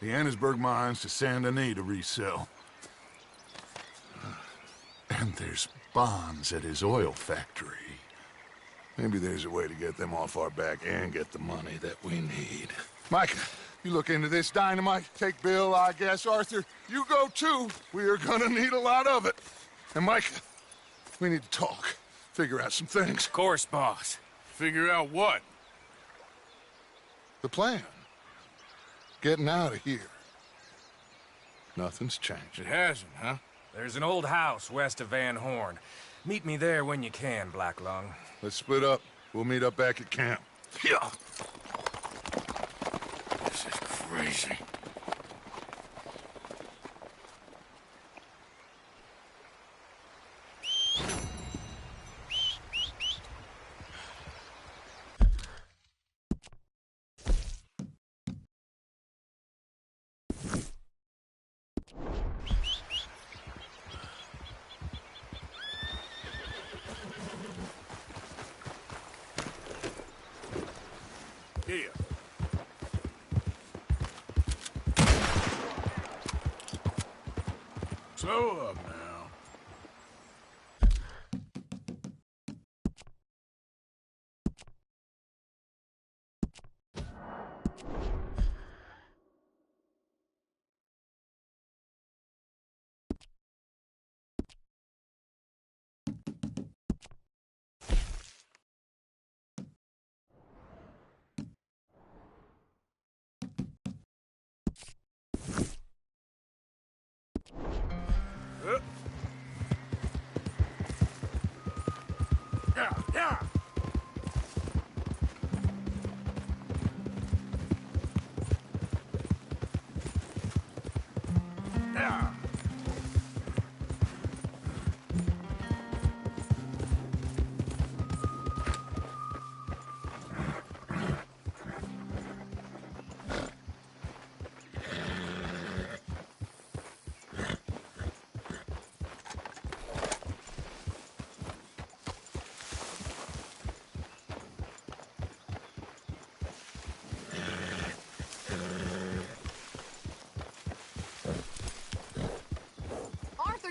the Annesburg mines to Saint Denis to resell. And there's bonds at his oil factory. Maybe there's a way to get them off our back and get the money that we need. Micah, you look into this dynamite. Take Bill, I guess. Arthur, you go too. We are gonna need a lot of it. And Micah, we need to talk. Figure out some things. Of course, boss. Figure out what? The plan. Getting out of here. Nothing's changed. It hasn't, huh? There's an old house west of Van Horn. Meet me there when you can, Black Lung. Let's split up. We'll meet up back at camp. Yeah. This is crazy. Here. Slow up now. Yeah.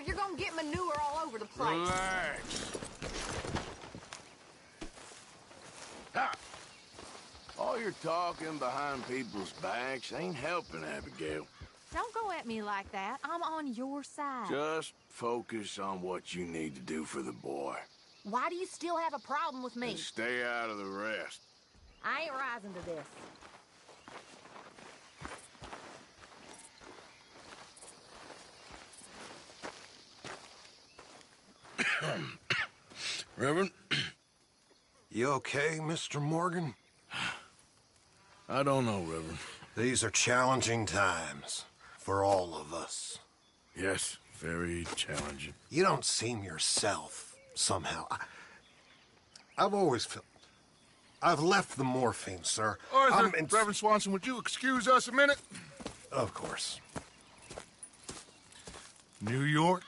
You're gonna get manure all over the place. Relax. Ha! All your talking behind people's backs ain't helping, Abigail. Don't go at me like that. I'm on your side. Just focus on what you need to do for the boy. Why do you still have a problem with me? And stay out of the rest. I ain't rising to this. Reverend? You okay, Mr. Morgan? I don't know, Reverend. These are challenging times for all of us. Yes, very challenging. You don't seem yourself, somehow. I've always felt... I've left the morphine, sir. Arthur, Reverend Swanson, would you excuse us a minute? Of course. New York.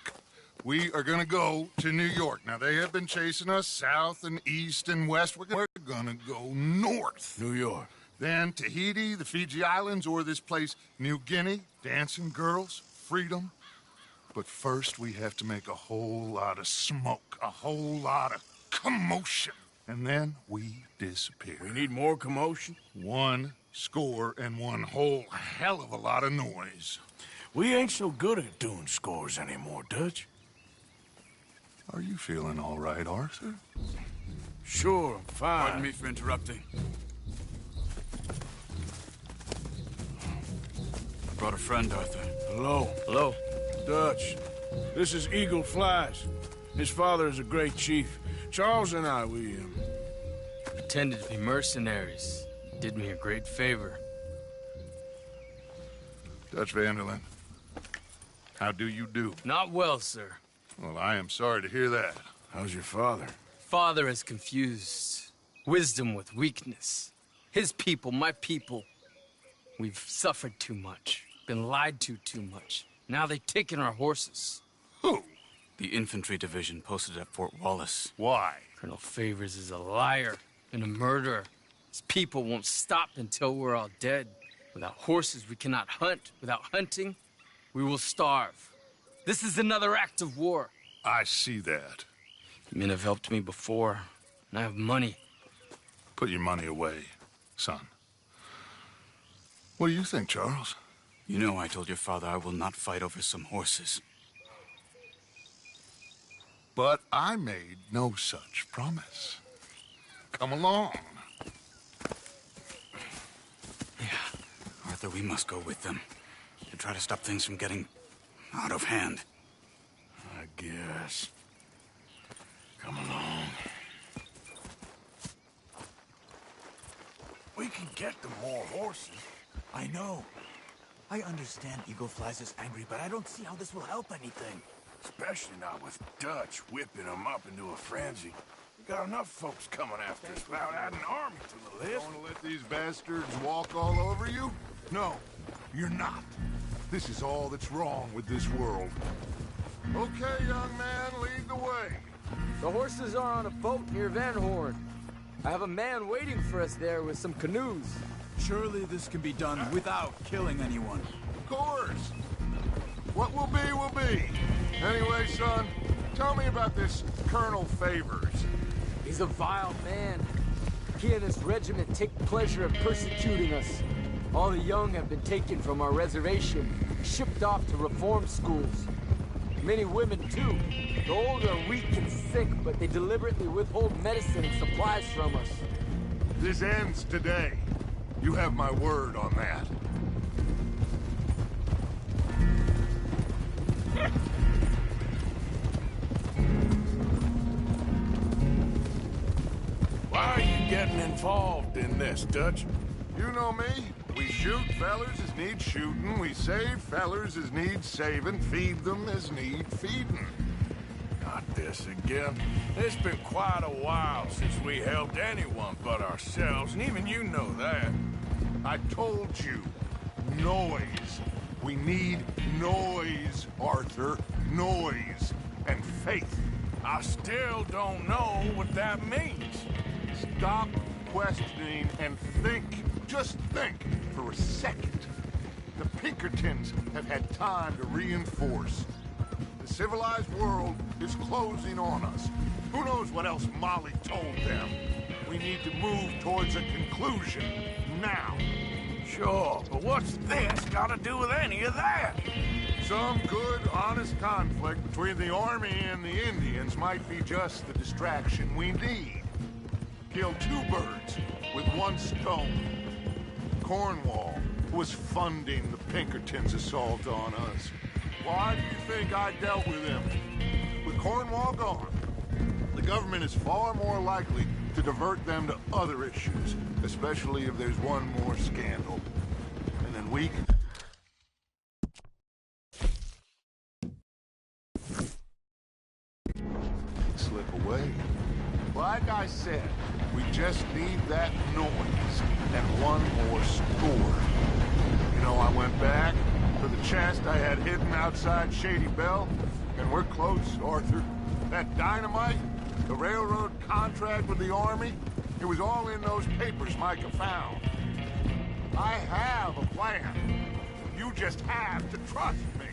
We are gonna go to New York. Now, they have been chasing us south and east and west. We're gonna go north. New York. Then Tahiti, the Fiji Islands, or this place, New Guinea, dancing girls, freedom. But first, we have to make a whole lot of smoke, a whole lot of commotion. And then we disappear. We need more commotion? 1 score and 1 whole hell of a lot of noise. We ain't so good at doing scores anymore, Dutch. Are you feeling all right, Arthur? Sure, I'm fine. Pardon me for interrupting. Brought a friend, Arthur. Hello. Hello. Dutch. This is Eagle Flies. His father is a great chief. Charles and I, we Pretended to be mercenaries. Did me a great favor. Dutch Vanderlyn, how do you do? Not well, sir. Well, I am sorry to hear that. How's your father? Father has confused wisdom with weakness. His people, my people. We've suffered too much. Been lied to too much. Now they've taken our horses. Who? The infantry division posted at Fort Wallace. Why? Colonel Favors is a liar and a murderer. His people won't stop until we're all dead. Without horses, we cannot hunt. Without hunting, we will starve. This is another act of war. I see that. Men have helped me before, and I have money. Put your money away, son. What do you think, Charles? You know I told your father I will not fight over some horses. But I made no such promise. Come along. Arthur, we must go with them to try to stop things from getting out of hand. I guess. Come along. We can get them more horses. I know. I understand Eagle Flies is angry, but I don't see how this will help anything. Especially not with Dutch whipping them up into a frenzy. We got enough folks coming after us without adding an army to the list. Want to let these bastards walk all over you? No, you're not. This is all that's wrong with this world. Okay, young man, lead the way. The horses are on a boat near Van Horn. I have a man waiting for us there with some canoes. Surely this can be done without killing anyone. Of course. What will be, will be. Anyway, son, tell me about this Colonel Favors. He's a vile man. He and his regiment take pleasure in persecuting us. All the young have been taken from our reservation, shipped off to reform schools. Many women, too. The old are weak and sick, but they deliberately withhold medicine and supplies from us. This ends today. You have my word on that. Why are you getting involved in this, Dutch? You know me. We shoot fellers as need shooting. We save fellers as need saving. Feed them as need feeding. Not this again. It's been quite a while since we helped anyone but ourselves, and even you know that. I told you. Noise. We need noise, Arthur. Noise. And faith. I still don't know what that means. Stop questioning and think. Just think for a second. The Pinkertons have had time to reinforce. The civilized world is closing on us. Who knows what else Molly told them? We need to move towards a conclusion now. Sure, but what's this got to do with any of that? Some good, honest conflict between the Army and the Indians might be just the distraction we need. Kill two birds with one stone. Cornwall was funding the Pinkertons' assault on us. Why do you think I dealt with him? With Cornwall gone, the government is far more likely to divert them to other issues, especially if there's one more scandal. And then we can... slip away. Like I said, we just need that noise and one more score. You know, I went back for the chest I had hidden outside Shady Belle, and we're close, Arthur. That dynamite, the railroad contract with the Army, it was all in those papers Micah found. I have a plan. You just have to trust me.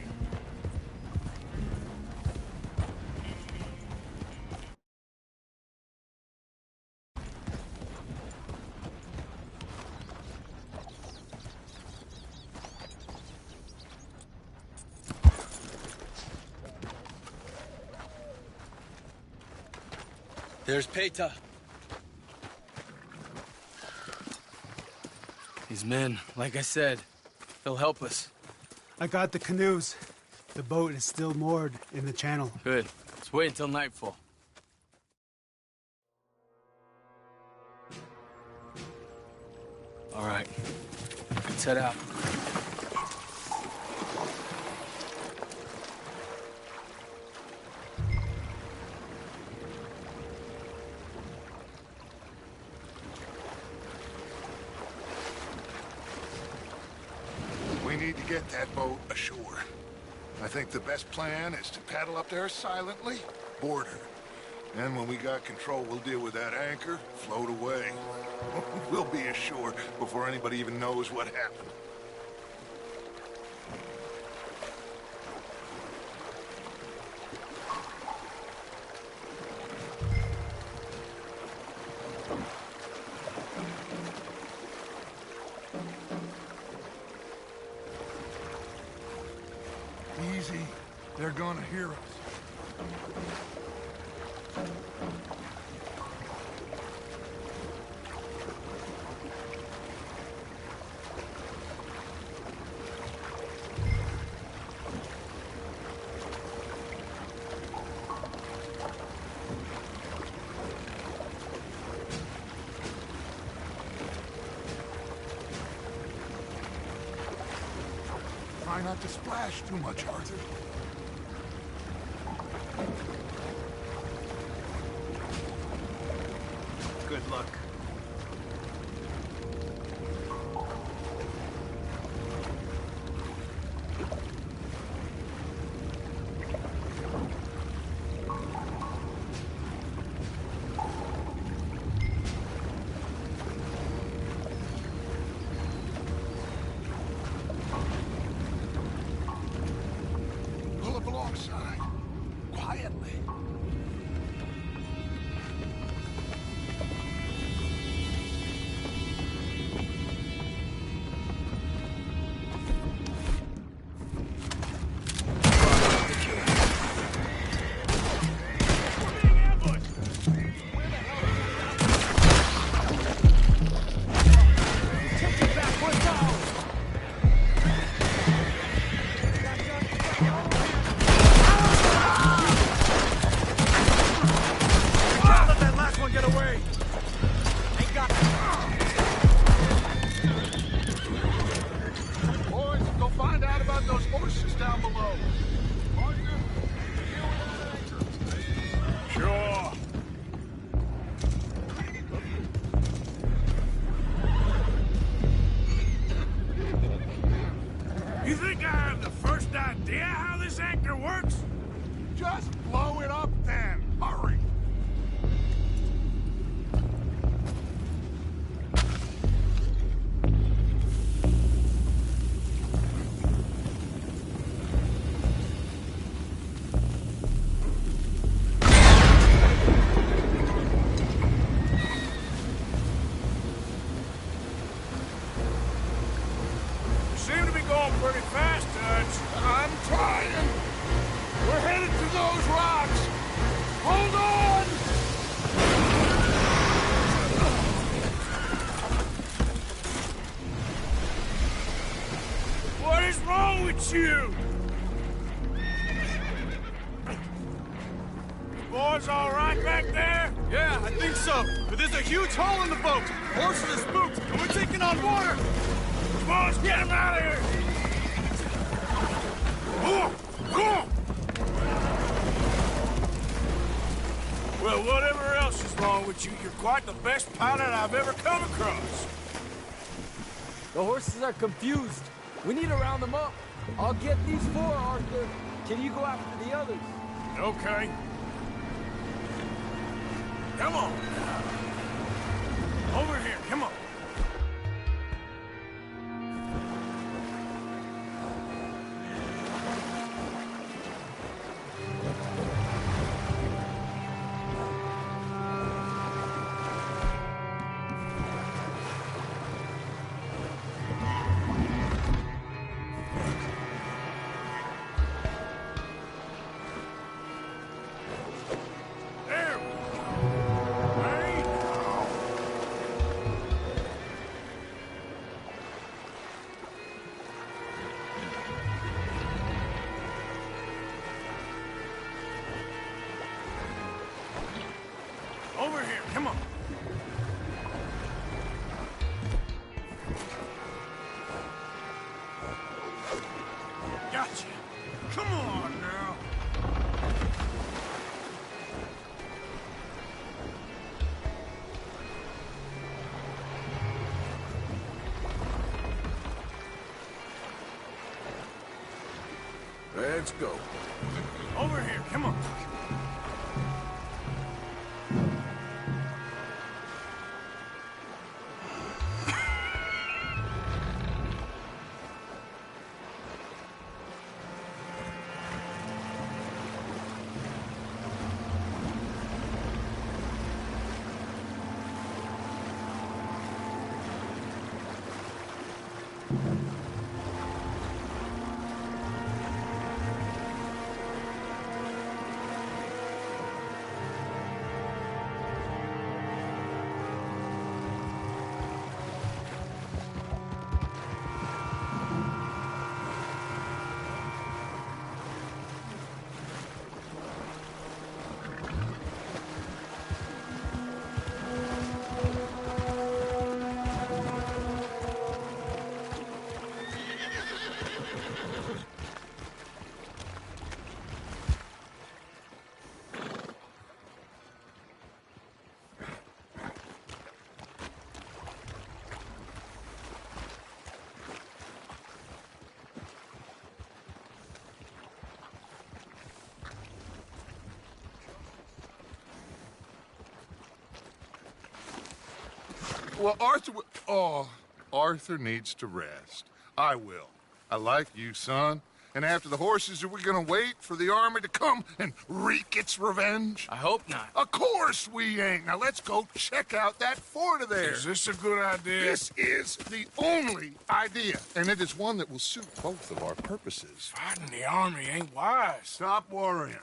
There's Peta. These men, like I said, they'll help us. I got the canoes. The boat is still moored in the channel. Good. Let's wait until nightfall. All right. Let's head out. We need to get that boat ashore. I think the best plan is to paddle up there silently, board her. Then when we got control, we'll deal with that anchor, float away. We'll be ashore before anybody even knows what happened. Easy. They're gonna hear us. Try not to splash too much, Arthur. Good luck. Pull up alongside. Quietly. Boys, go find out about those horses down below. Arthur, deal with that anchor. Sure. You think I have the first idea how this anchor works? Just blow it up then. Hurry. You seem to be going pretty fast, Dutch. I'm trying. We're headed to those rocks. Hold on! What is wrong with you? Boys all right back there? Yeah, I think so. But there's a huge hole in the boat. Horses are spooked, and we're taking on water. Come on, let's get him out of here. Come on. Well, whatever else is wrong with you, you're quite the best pilot I've ever come across. The horses are confused. We need to round them up. I'll get these four, Arthur. Can you go after the others? Okay. Come on. Over here, come on. There we go. Hey, now. Come on now. Let's go. Over here, come on. Well, Arthur needs to rest. I will. I like you, son. And after the horses, are we gonna wait for the army to come and wreak its revenge? I hope not. Of course we ain't. Now let's go check out that fort of theirs. Is this a good idea? This is the only idea, and it is one that will suit both of our purposes. Fighting the army ain't wise. Stop worrying.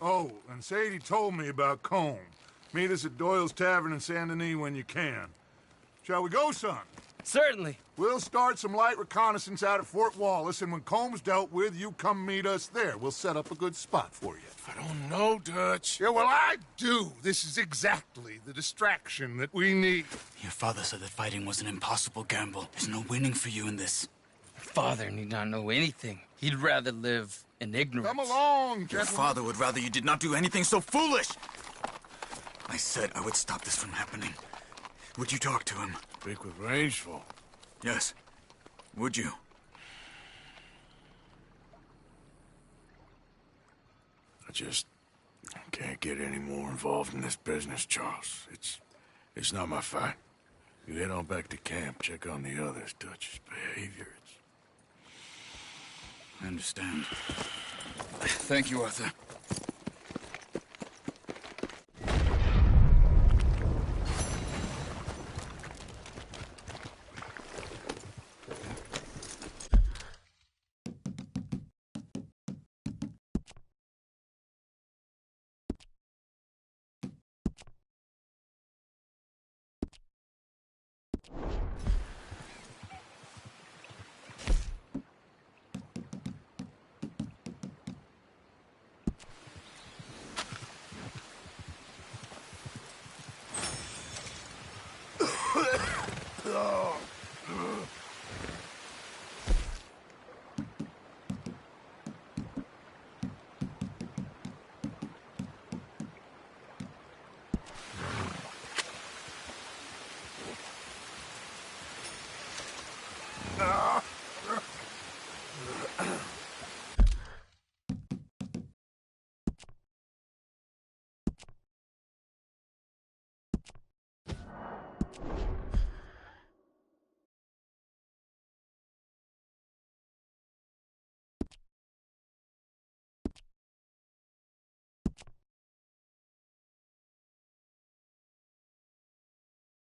Oh, and Sadie told me about Combe. Meet us at Doyle's Tavern in Saint Denis when you can. Shall we go, son? Certainly. We'll start some light reconnaissance out at Fort Wallace, and when Combs dealt with, you come meet us there. We'll set up a good spot for you. I don't know, Dutch. Yeah, well, I do. This is exactly the distraction that we need. Your father said that fighting was an impossible gamble. There's no winning for you in this. Father need not know anything. He'd rather live in ignorance. Come along, gentlemen. Your father would rather you did not do anything so foolish. I said I would stop this from happening. Would you talk to him? Speak with Rangeful. Yes. Would you? I just can't get any more involved in this business, Charles. It's not my fight. You head on back to camp, check on the others, Dutch's behavior. I understand. Thank you, Arthur.